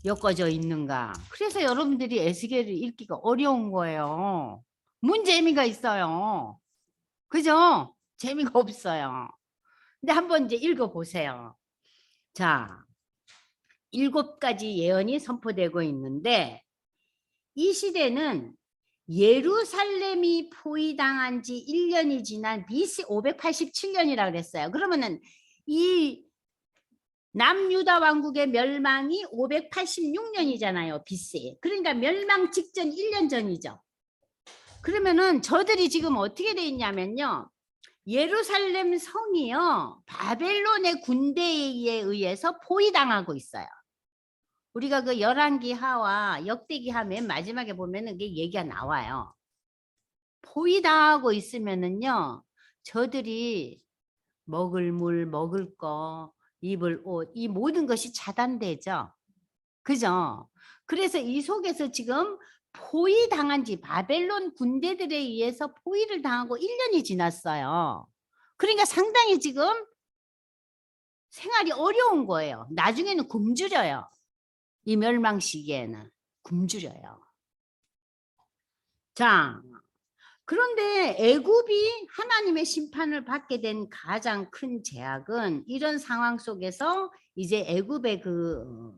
엮어져 있는가. 그래서 여러분들이 에스겔을 읽기가 어려운 거예요. 뭔 재미가 있어요. 그죠? 재미가 없어요. 근데 한번 이제 읽어보세요. 자, 7가지 예언이 선포되고 있는데 이 시대는 예루살렘이 포위당한 지 1년이 지난 BC 587년이라고 그랬어요. 그러면은 이 남유다 왕국의 멸망이 586년이잖아요. BC. 그러니까 멸망 직전 1년 전이죠. 그러면은 저들이 지금 어떻게 돼 있냐면요. 예루살렘 성이요. 바벨론의 군대에 의해서 포위당하고 있어요. 우리가 그 열왕기하와 역대기하 맨 마지막에 보면은 그게 얘기가 나와요. 포위당하고 있으면은요. 저들이 먹을 물, 먹을 거, 입을 옷, 이 모든 것이 차단되죠. 그죠? 그래서 이 속에서 지금 포위당한 지 바벨론 군대들에 의해서 포위를 당하고 1년이 지났어요. 그러니까 상당히 지금 생활이 어려운 거예요. 나중에는 굶주려요. 이 멸망 시기에는 굶주려요. 자, 그런데 애굽이 하나님의 심판을 받게 된 가장 큰 제약은 이런 상황 속에서 이제 애굽의 그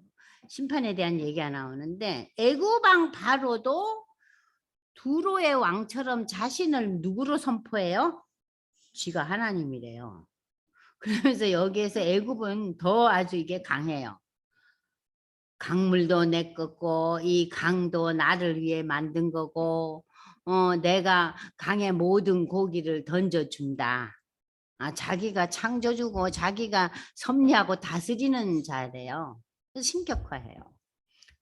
심판에 대한 얘기가 나오는데 애굽 왕 바로도 두로의 왕처럼 자신을 누구로 선포해요? 쥐가 하나님이래요. 그러면서 여기에서 애굽은 더 아주 이게 강해요. 강물도 내 거고 이 강도 나를 위해 만든 거고 내가 강에 모든 고기를 던져준다. 자기가 창조주고 자기가 섭리하고 다스리는 자래요. 신격화해요.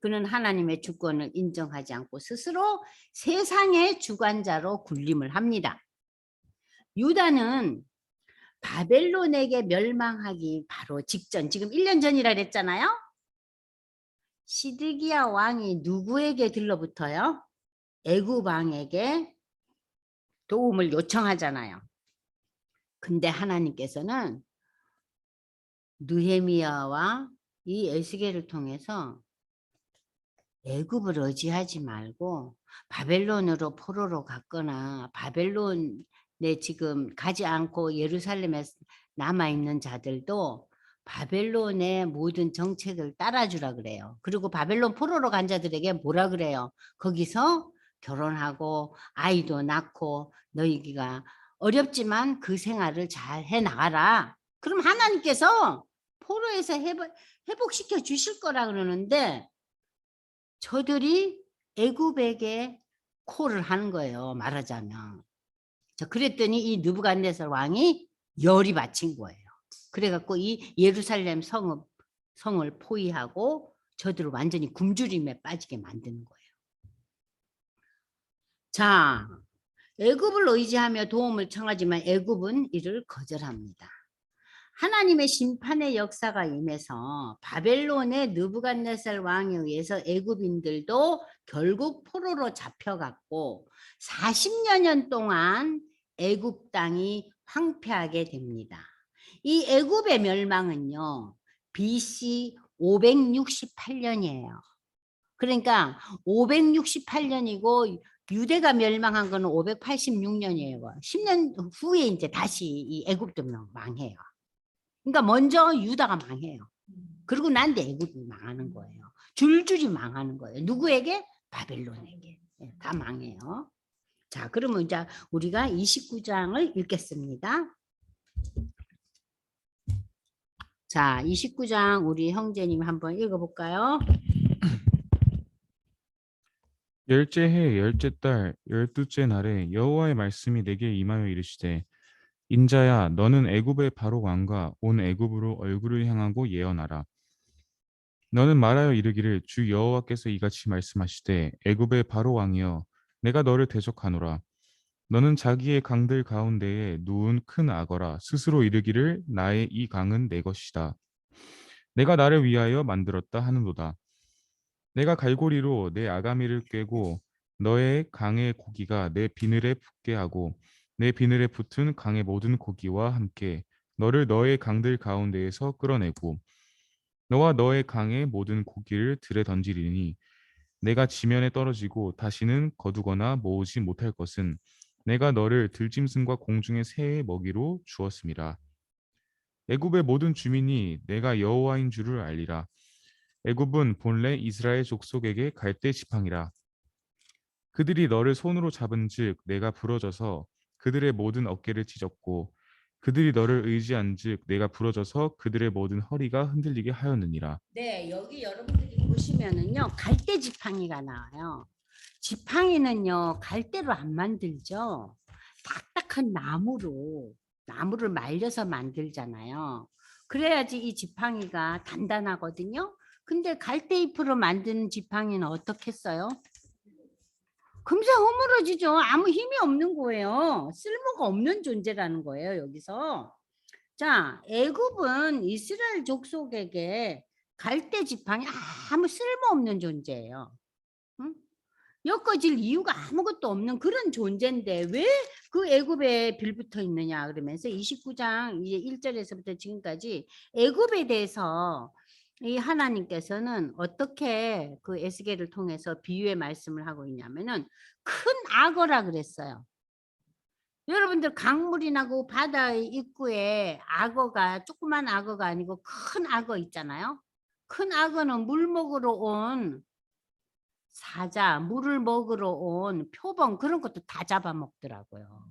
그는 하나님의 주권을 인정하지 않고 스스로 세상의 주관자로 군림을 합니다. 유다는 바벨론에게 멸망하기 바로 직전, 지금 1년 전이라 그랬잖아요. 시드기야 왕이 누구에게 들러붙어요? 애굽 왕에게 도움을 요청하잖아요. 근데 하나님께서는 느헤미야와 이 에스겔을 통해서 애굽을 의지하지 말고 바벨론으로 포로로 갔거나 바벨론에 지금 가지 않고 예루살렘에 남아있는 자들도 바벨론의 모든 정책을 따라주라 그래요. 그리고 바벨론 포로로 간 자들에게 뭐라 그래요? 거기서 결혼하고 아이도 낳고 너희가 어렵지만 그 생활을 잘 해나가라. 그럼 하나님께서 포로에서 회복시켜 주실 거라 그러는데 저들이 애굽에게 콜을 하는 거예요. 말하자면. 그랬더니 이 느부갓네살 왕이 열이 받친 거예요. 그래갖고 이 예루살렘 성을 포위하고 저들을 완전히 굶주림에 빠지게 만드는 거예요. 자, 애굽을 의지하며 도움을 청하지만 애굽은 이를 거절합니다. 하나님의 심판의 역사가 임해서 바벨론의 느부갓네살 왕에 의해서 애굽인들도 결국 포로로 잡혀갔고 40여 년 동안 애굽 땅이 황폐하게 됩니다. 이 애굽의 멸망은요, BC 568년이에요. 그러니까 568년이고 유대가 멸망한 거는 586년이에요. 10년 후에 이제 다시 이 애굽도 망해요. 그러니까 먼저 유다가 망해요. 그리고 난 뒤에 애굽이 망하는 거예요. 줄줄이 망하는 거예요. 누구에게? 바벨론에게. 다 망해요. 자, 그러면 이제 우리가 29장을 읽겠습니다. 자, 29장 우리 형제님 한번 읽어볼까요? 열째 해 열째 달 열두째 날에 여호와의 말씀이 내게 임하여 이르시되 인자야 너는 애굽의 바로 왕과 온 애굽으로 얼굴을 향하고 예언하라. 너는 말하여 이르기를 주 여호와께서 이같이 말씀하시되 애굽의 바로 왕이여 내가 너를 대적하노라. 너는 자기의 강들 가운데에 누운 큰 악어라 스스로 이르기를 나의 이 강은 내 것이다. 내가 나를 위하여 만들었다 하는도다. 내가 갈고리로 내 아가미를 꿰고 너의 강의 고기가 내 비늘에 붙게 하고 내 비늘에 붙은 강의 모든 고기와 함께 너를 너의 강들 가운데에서 끌어내고 너와 너의 강의 모든 고기를 들에 던지리니 내가 지면에 떨어지고 다시는 거두거나 모으지 못할 것은 내가 너를 들짐승과 공중의 새의 먹이로 주었음이라. 애굽의 모든 주민이 내가 여호와인 줄을 알리라. 애굽은 본래 이스라엘 족속에게 갈대 지팡이라. 그들이 너를 손으로 잡은즉 내가 부러져서 그들의 모든 어깨를 찢었고 그들이 너를 의지한즉 내가 부러져서 그들의 모든 허리가 흔들리게 하였느니라. 네, 여기 여러분들이 보시면은요, 갈대 지팡이가 나와요. 지팡이는요, 갈대로 안 만들죠. 딱딱한 나무를 말려서 만들잖아요. 그래야지 이 지팡이가 단단하거든요. 근데 갈대잎으로 만든 지팡이는 어떻게 써요? 금세 허물어지죠. 아무 힘이 없는 거예요. 쓸모가 없는 존재라는 거예요, 여기서. 자, 애굽은 이스라엘 족속에게 갈대 지팡이 아무 쓸모없는 존재예요. 응? 엮어질 이유가 아무것도 없는 그런 존재인데 왜 그 애굽에 빌붙어 있느냐 그러면서 29장 이제 1절에서부터 지금까지 애굽에 대해서 이 하나님께서는 어떻게 그 에스겔을 통해서 비유의 말씀을 하고 있냐면은 큰 악어라 그랬어요. 여러분들 강물이 나고 바다의 입구에 악어가 조그만 악어가 아니고 큰 악어 있잖아요. 큰 악어는 물 먹으러 온 사자, 물을 먹으러 온 표범 그런 것도 다 잡아먹더라고요.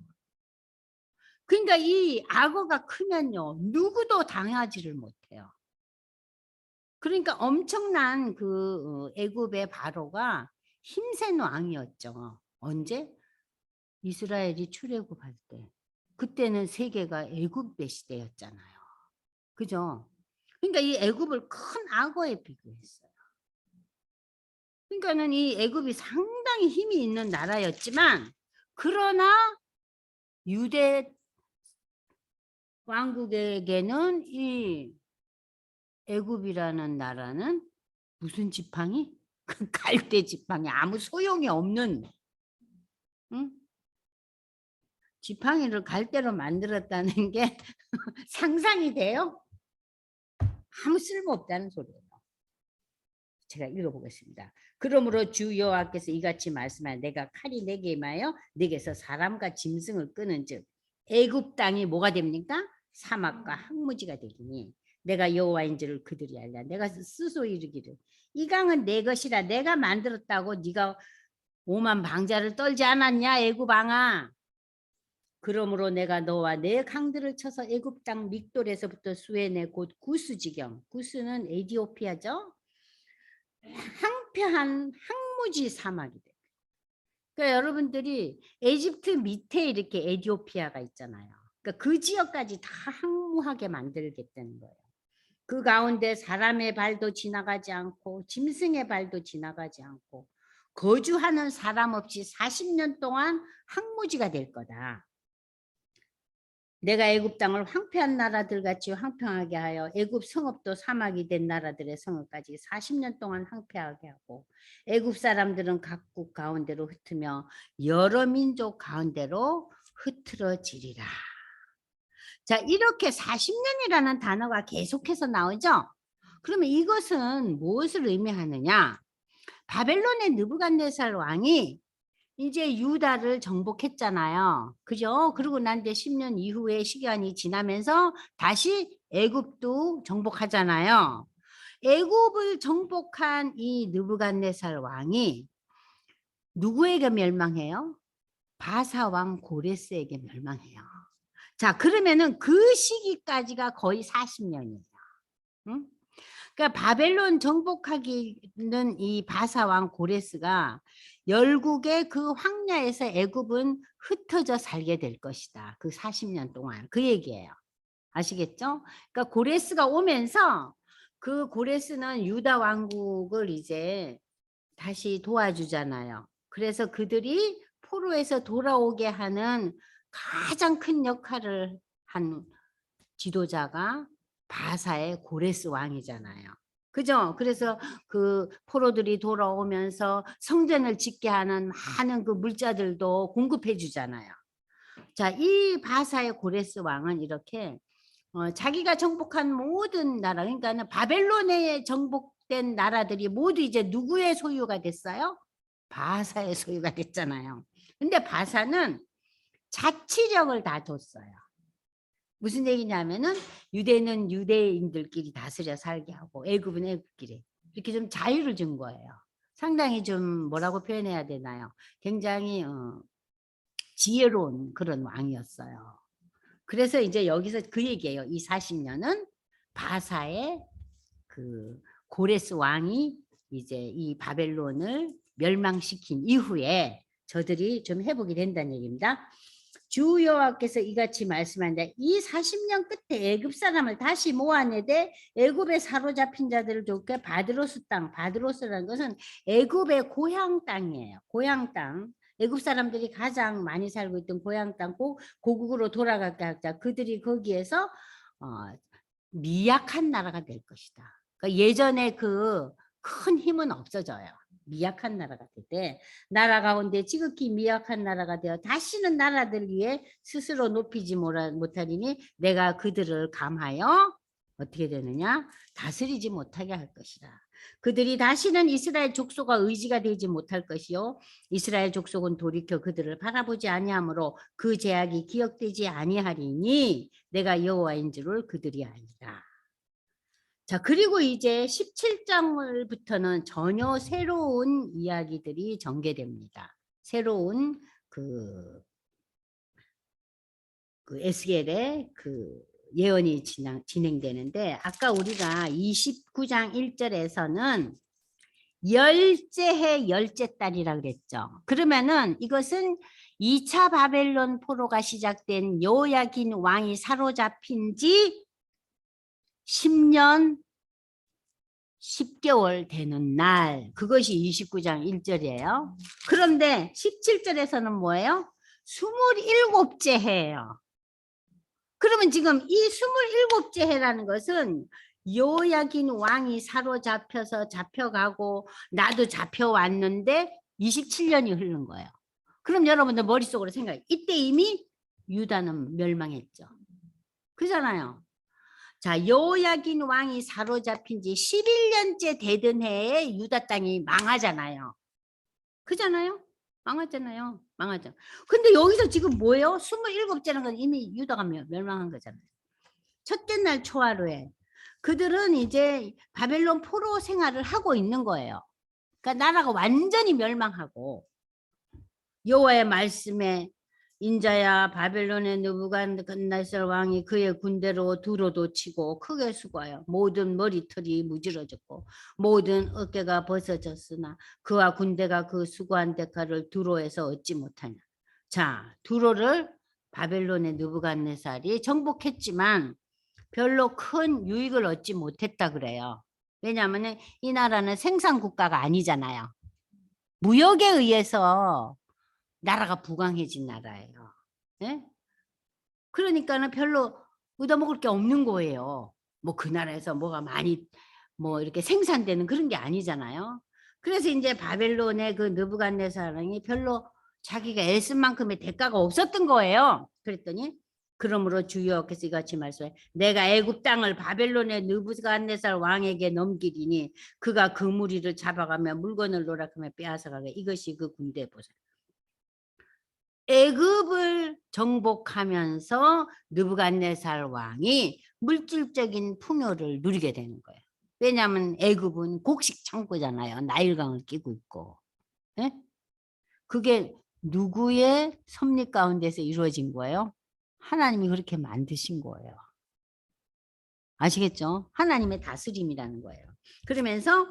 그러니까 이 악어가 크면요 누구도 당하지를 못해요. 그러니까 엄청난 그 애굽의 바로가 힘센 왕이었죠. 언제? 이스라엘이 출애굽할 때. 그때는 세계가 애굽의 시대였잖아요. 그죠? 그러니까 이 애굽을 큰 악어에 비교했어요. 그러니까는 이 애굽이 상당히 힘이 있는 나라였지만 그러나 유대 왕국에게는 이 애굽이라는 나라는 무슨 지팡이? 갈대 지팡이 아무 소용이 없는 응? 지팡이를 갈대로 만들었다는 게 상상이 돼요? 아무 쓸모없다는 소리예요. 제가 읽어보겠습니다. 그러므로 주 여호와께서 이같이 말씀하여 내가 칼이 내게 임하여 내게서 사람과 짐승을 끄는즉 애굽 땅이 뭐가 됩니까? 사막과 항무지가 되리니 내가 여호와인 줄을 그들이 알라. 내가 스스로 이르기를 이 강은 내 것이라 내가 만들었다고 네가 오만 방자를 떨지 않았냐 애굽 왕아. 그러므로 내가 너와 내 강들을 쳐서 애굽 땅 믹돌에서부터 수에네 곧 구스 지경 구스는 에티오피아죠. 황폐한 항무지 사막이 돼. 그러니까 여러분들이 에집트 밑에 이렇게 에티오피아가 있잖아요. 그러니까 그 지역까지 다 항무하게 만들겠다는 거예요. 그 가운데 사람의 발도 지나가지 않고 짐승의 발도 지나가지 않고 거주하는 사람 없이 40년 동안 황무지가 될 거다. 내가 애굽 땅을 황폐한 나라들 같이 황폐하게 하여 애굽 성읍도 사막이 된 나라들의 성읍까지 40년 동안 황폐하게 하고 애굽 사람들은 각국 가운데로 흩으며 여러 민족 가운데로 흩어지리라. 자, 이렇게 40년이라는 단어가 계속해서 나오죠. 그러면 이것은 무엇을 의미하느냐? 바벨론의 느부갓네살 왕이 이제 유다를 정복했잖아요. 그죠? 그러고 난 뒤에 10년 이후에 시간이 지나면서 다시 애굽도 정복하잖아요. 애굽을 정복한 이 느부갓네살 왕이 누구에게 멸망해요? 바사 왕 고레스에게 멸망해요. 자, 그러면은 그 시기까지가 거의 40년이에요. 응? 그러니까 바벨론 정복하기는 이 바사 왕 고레스가 열국의 그 황야에서 애굽은 흩어져 살게 될 것이다. 그 40년 동안 그 얘기예요. 아시겠죠? 그러니까 고레스가 오면서 그 고레스는 유다 왕국을 이제 다시 도와주잖아요. 그래서 그들이 포로에서 돌아오게 하는 가장 큰 역할을 한 지도자가 바사의 고레스 왕이잖아요. 그죠? 그래서 그 포로들이 돌아오면서 성전을 짓게 하는 많은 그 물자들도 공급해 주잖아요. 자, 이 바사의 고레스 왕은 이렇게 자기가 정복한 모든 나라, 그러니까 바벨론에 정복된 나라들이 모두 이제 누구의 소유가 됐어요? 바사의 소유가 됐잖아요. 근데 바사는 자치력을 다 줬어요. 무슨 얘기냐면은 유대는 유대인들끼리 다스려 살게 하고 애굽은 애굽끼리 이렇게 좀 자유를 준 거예요. 상당히 좀 뭐라고 표현해야 되나요? 굉장히 지혜로운 그런 왕이었어요. 그래서 이제 여기서 그 얘기예요. 이 40년은 바사의 그 고레스 왕이 이제 이 바벨론을 멸망시킨 이후에 저들이 좀 회복이 된다는 얘기입니다. 주 여호와께서 이같이 말씀하는데 이 40년 끝에 애굽 사람을 다시 모아내되 애굽에 사로잡힌 자들을 돕게 바드로스 땅, 바드로스라는 것은 애굽의 고향 땅이에요. 고향 땅. 애굽 사람들이 가장 많이 살고 있던 고향 땅, 고국으로 돌아가게 하자. 그들이 거기에서 미약한 나라가 될 것이다. 그러니까 예전에 그 큰 힘은 없어져요. 미약한 나라가 될 때 나라 가운데 지극히 미약한 나라가 되어 다시는 나라들 위해 스스로 높이지 못하리니 내가 그들을 감하여 어떻게 되느냐? 다스리지 못하게 할 것이다. 그들이 다시는 이스라엘 족속과 의지가 되지 못할 것이요 이스라엘 족속은 돌이켜 그들을 바라보지 아니하므로 그 제약이 기억되지 아니하리니 내가 여호와인 줄을 그들이 아니라. 자, 그리고 이제 17장부터는 전혀 새로운 이야기들이 전개됩니다. 새로운 그 에스겔의 그 예언이 진행되는데 아까 우리가 29장 1절에서는 열째해 열째 달이라 그랬죠. 그러면은 이것은 2차 바벨론 포로가 시작된 여호야긴 왕이 사로잡힌 지 10년 10개월 되는 날, 그것이 29장 1절이에요. 그런데 17절에서는 뭐예요? 27째 해예요. 그러면 지금 이 27째 해라는 것은 요야긴 왕이 사로잡혀서 잡혀가고 나도 잡혀왔는데 27년이 흐른 거예요. 그럼 여러분들 머릿속으로 생각해. 이때 이미 유다는 멸망했죠. 그잖아요. 자, 여호야긴 왕이 사로잡힌 지 11년째 되던 해에 유다 땅이 망하잖아요. 그잖아요? 망하잖아요. 망하죠. 근데 여기서 지금 뭐예요? 27째는 건 이미 유다가 멸망한 거잖아요. 첫째 날 초하루에 그들은 이제 바벨론 포로 생활을 하고 있는 거예요. 그러니까 나라가 완전히 멸망하고 여호와의 말씀에 인자야 바벨론의 느부갓네살 왕이 그의 군대로 두로도 치고 크게 죽어요. 모든 머리털이 무지러졌고 모든 어깨가 벗어졌으나 그와 군대가 그 수고한 대가를 두로에서 얻지 못하냐. 자, 두로를 바벨론의 느부갓네살이 정복했지만 별로 큰 유익을 얻지 못했다 그래요. 왜냐하면 이 나라는 생산 국가가 아니잖아요. 무역에 의해서 나라가 부강해진 나라예요. 예? 그러니까는 별로 얻어먹을 게 없는 거예요. 뭐 그 나라에서 뭐가 많이 뭐 이렇게 생산되는 그런 게 아니잖아요. 그래서 이제 바벨론의 그 느부갓네살 왕이 별로 자기가 애쓴 만큼의 대가가 없었던 거예요. 그랬더니 그러므로 주여께서 이같이 말씀해 내가 애굽 땅을 바벨론의 느부갓네살 왕에게 넘기리니 그가 그 무리를 잡아가며 물건을 노력하며 빼앗아가게. 이것이 그 군대 보세요. 애굽을 정복하면서 느부갓네살 왕이 물질적인 풍요를 누리게 되는 거예요. 왜냐하면 애굽은 곡식 창고잖아요. 나일강을 끼고 있고. 예? 그게 누구의 섭리 가운데서 이루어진 거예요? 하나님이 그렇게 만드신 거예요. 아시겠죠? 하나님의 다스림이라는 거예요. 그러면서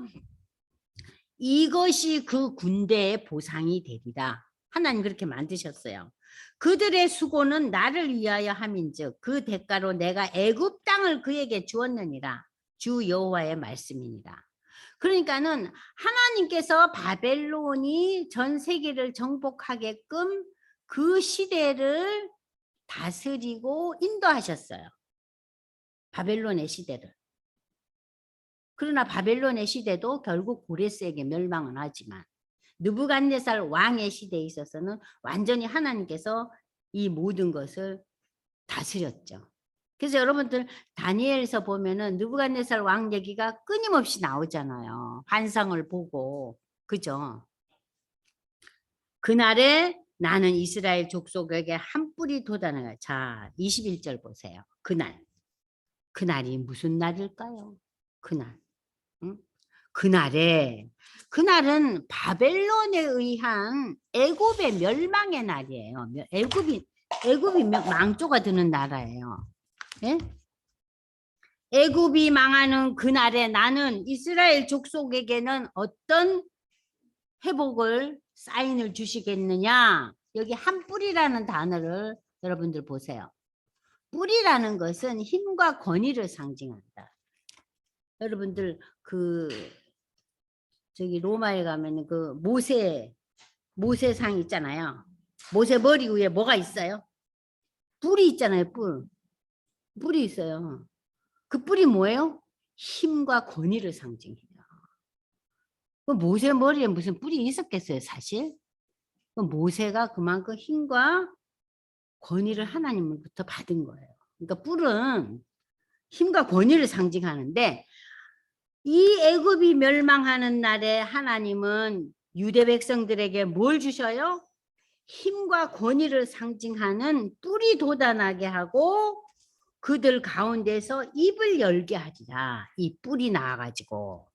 이것이 그 군대의 보상이 되리라. 하나님 그렇게 만드셨어요. 그들의 수고는 나를 위하여 함인즉 그 대가로 내가 애굽 땅을 그에게 주었느니라. 주 여호와의 말씀이니라. 그러니까는 하나님께서 바벨론이 전 세계를 정복하게끔 그 시대를 다스리고 인도하셨어요. 바벨론의 시대를. 그러나 바벨론의 시대도 결국 고레스에게 멸망은 하지만 느부갓네살 왕의 시대에 있어서는 완전히 하나님께서 이 모든 것을 다스렸죠. 그래서 여러분들 다니엘에서 보면은 느부갓네살 왕 얘기가 끊임없이 나오잖아요. 환상을 보고. 그죠? 그날에 나는 이스라엘 족속에게 한 뿔이 돋아나요. 자, 21절 보세요. 그날. 그날이 무슨 날일까요? 그날. 응? 그날은 바벨론에 의한 애굽의 멸망의 날이에요. 애굽이 망조가 드는 나라예요. 예? 애굽이 망하는 그날에 나는 이스라엘 족속에게는 어떤 회복을 사인을 주시겠느냐? 여기 한 뿔이라는 단어를 여러분들 보세요. 뿔이라는 것은 힘과 권위를 상징한다. 여러분들 저기 로마에 가면 그 모세상 있잖아요. 모세 머리 위에 뭐가 있어요? 뿔이 있잖아요. 뿔이 있어요. 그 뿔이 뭐예요? 힘과 권위를 상징해요. 그 모세 머리에 무슨 뿔이 있었겠어요, 사실? 그 모세가 그만큼 힘과 권위를 하나님으로부터 받은 거예요. 그러니까 뿔은 힘과 권위를 상징하는데 이 애굽이 멸망하는 날에 하나님은 유대 백성들에게 뭘 주셔요? 힘과 권위를 상징하는 뿔이 돋아나게 하고 그들 가운데서 입을 열게 하리라. 이 뿔이 나와가지고.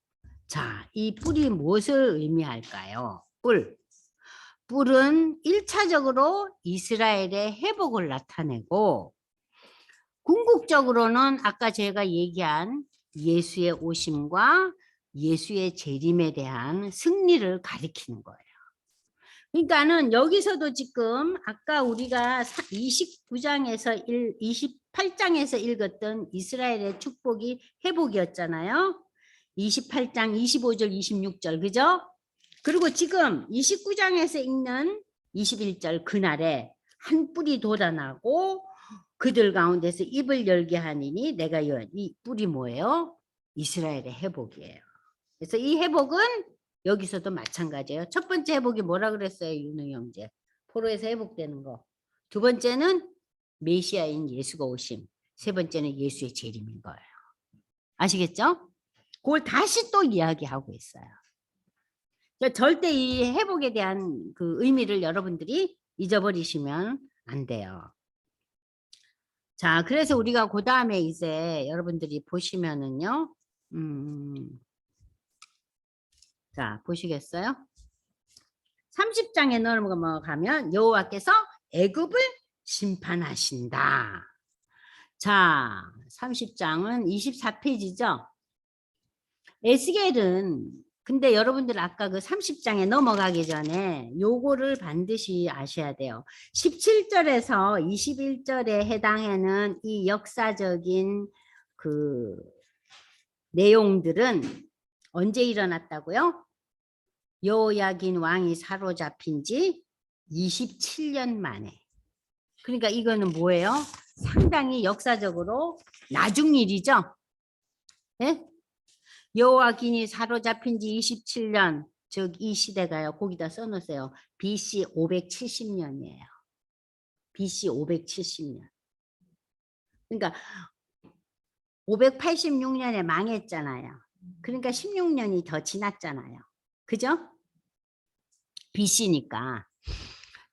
자, 이 뿔이 무엇을 의미할까요? 뿔은 1차적으로 이스라엘의 회복을 나타내고 궁극적으로는 아까 제가 얘기한 예수의 오심과 예수의 재림에 대한 승리를 가리키는 거예요. 그러니까는 여기서도 지금 아까 우리가 28장에서 읽었던 이스라엘의 축복이 회복이었잖아요. 28장 25절 26절 그죠? 그리고 지금 29장에서 읽는 21절 그날에 한 뿔이 돋아나고 그들 가운데서 입을 열게 하니니 내가 이 뿔이 뭐예요? 이스라엘의 회복이에요. 그래서 이 회복은 여기서도 마찬가지예요. 첫 번째 회복이 뭐라 그랬어요? 윤호 형제. 포로에서 회복되는 거. 두 번째는 메시아인 예수가 오심. 세 번째는 예수의 재림인 거예요. 아시겠죠? 그걸 다시 또 이야기하고 있어요. 절대 이 회복에 대한 그 의미를 여러분들이 잊어버리시면 안 돼요. 자, 그래서 우리가 그 다음에 이제 여러분들이 보시면은요. 자, 보시겠어요? 30장에 넘어가면 여호와께서 애굽을 심판하신다. 자, 30장은 24페이지죠. 에스겔은 근데 여러분들 아까 그 30장에 넘어가기 전에 요거를 반드시 아셔야 돼요. 17절에서 21절에 해당하는 이 역사적인 그 내용들은 언제 일어났다고요? 여호야긴 왕이 사로잡힌 지 27년 만에. 그러니까 이거는 뭐예요? 상당히 역사적으로 나중 일이죠. 네? 여호야긴이 사로잡힌 지 27년, 즉 이 시대가요. 거기다 써놓으세요. BC 570년이에요. BC 570년. 그러니까 586년에 망했잖아요. 그러니까 16년이 더 지났잖아요. 그죠? BC니까.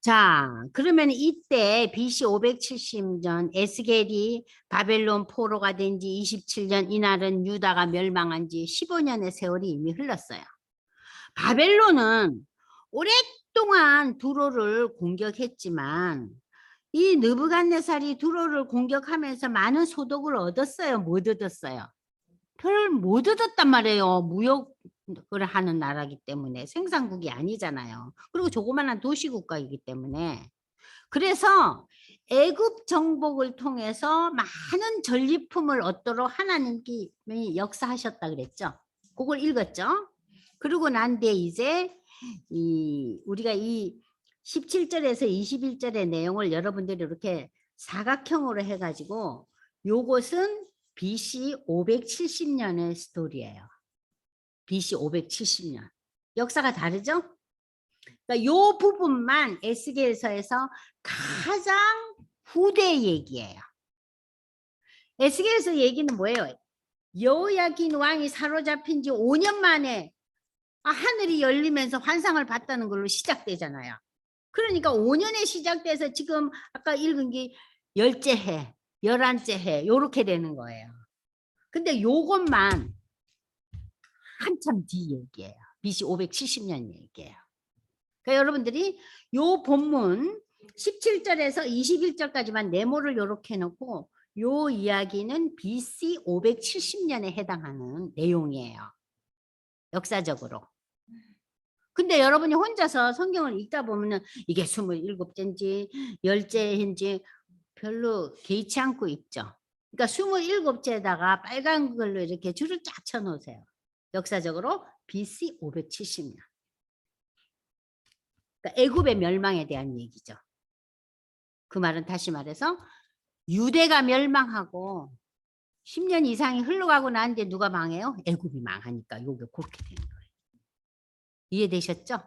자, 그러면 이때 BC 570년 에스겔이 바벨론 포로가 된 지 27년, 이날은 유다가 멸망한 지 15년의 세월이 이미 흘렀어요. 바벨론은 오랫동안 두로를 공격했지만 이 느부갓네살이 두로를 공격하면서 많은 소득을 얻었어요. 못 얻었어요? 별 못 얻었단 말이에요. 무역을 하는 나라기 때문에 생산국이 아니잖아요. 그리고 조그마한 도시국가이기 때문에. 그래서 애굽 정복을 통해서 많은 전리품을 얻도록 하나님이 역사하셨다 그랬죠. 그걸 읽었죠. 그리고 난 뒤에 이제 우리가 이 17절에서 21절의 내용을 여러분들이 이렇게 사각형으로 해가지고 요것은 BC 570년의 스토리예요. BC 570년. 역사가 다르죠? 그러니까 요 부분만 에스겔서에서 가장 후대 얘기예요. 에스겔서 얘기는 뭐예요? 여호야긴 왕이 사로잡힌 지 5년 만에 하늘이 열리면서 환상을 봤다는 걸로 시작되잖아요. 그러니까 5년에 시작돼서 지금 아까 읽은 게 10째 해, 11째 해 요렇게 되는 거예요. 근데 요것만 한참 뒤 얘기예요. BC 570년 얘기예요. 그러니까 여러분들이 요 본문 17절에서 21절까지만 네모를 요렇게 해놓고 요 이야기는 BC 570년에 해당하는 내용이에요. 역사적으로. 근데 여러분이 혼자서 성경을 읽다 보면은 이게 27제인지 10제인지 별로 개의치 않고 읽죠. 그러니까 27제에다가 빨간 걸로 이렇게 줄을 쫙 쳐놓으세요. 역사적으로 BC 570년. 그러니까 애굽의 멸망에 대한 얘기죠. 그 말은 다시 말해서 유대가 멸망하고 10년 이상이 흘러가고 나는데 누가 망해요? 애굽이 망하니까 요게 그렇게 되는 거예요. 이해되셨죠?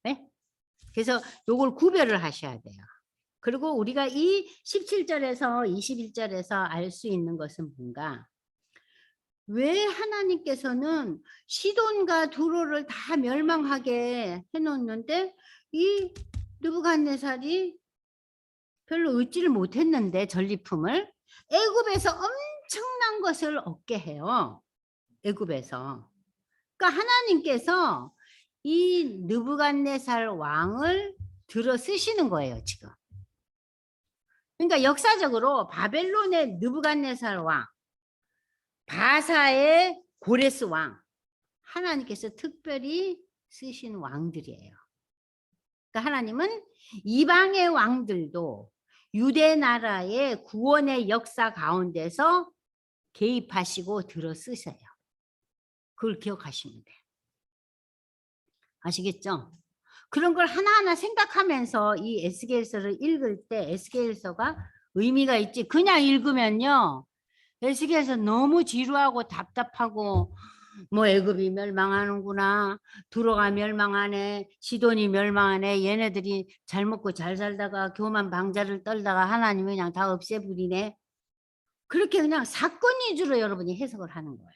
네? 그래서 요걸 구별을 하셔야 돼요. 그리고 우리가 이 17절에서 21절에서 알 수 있는 것은 뭔가? 왜 하나님께서는 시돈과 두로를 다 멸망하게 해놓는데 이 느부갓네살이 별로 얻지를 못했는데 전리품을 애굽에서 엄청난 것을 얻게 해요. 애굽에서. 그러니까 하나님께서 이 느부갓네살 왕을 들어 쓰시는 거예요, 지금. 그러니까 역사적으로 바벨론의 느부갓네살 왕, 바사의 고레스 왕, 하나님께서 특별히 쓰신 왕들이에요. 그러니까 하나님은 이방의 왕들도 유대 나라의 구원의 역사 가운데서 개입하시고 들어 쓰세요. 그걸 기억하시면 돼요. 아시겠죠? 그런 걸 하나하나 생각하면서 이 에스겔서를 읽을 때 에스겔서가 의미가 있지. 그냥 읽으면요. 에스겔서 너무 지루하고 답답하고 뭐 애굽이 멸망하는구나. 두로가 멸망하네. 시돈이 멸망하네. 얘네들이 잘 먹고 잘 살다가 교만 방자를 떨다가 하나님이 그냥 다 없애버리네. 그렇게 그냥 사건 위주로 여러분이 해석을 하는 거예요.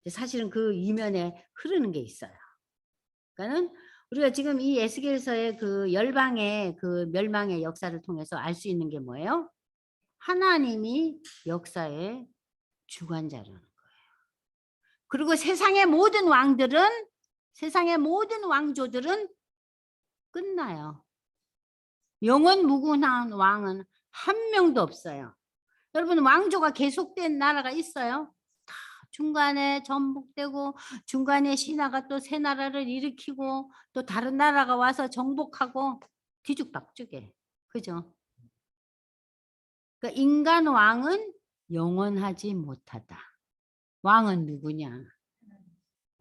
사실은 그 이면에 흐르는 게 있어요. 그러니까는 우리가 지금 이 에스겔서의 그 열방의 그 멸망의 역사를 통해서 알 수 있는 게 뭐예요? 하나님이 역사의 주관자라는 거예요. 그리고 세상의 모든 왕들은, 세상의 모든 왕조들은 끝나요. 영원 무궁한 왕은 한 명도 없어요. 여러분 왕조가 계속된 나라가 있어요? 다 중간에 전복되고 중간에 신하가 또 새 나라를 일으키고 또 다른 나라가 와서 정복하고 뒤죽박죽해. 그죠? 그러니까 인간 왕은 영원하지 못하다. 왕은 누구냐?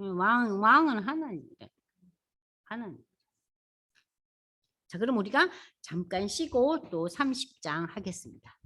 왕은 하나님이다. 하나님. 자, 그럼 우리가 잠깐 쉬고 또 30장 하겠습니다.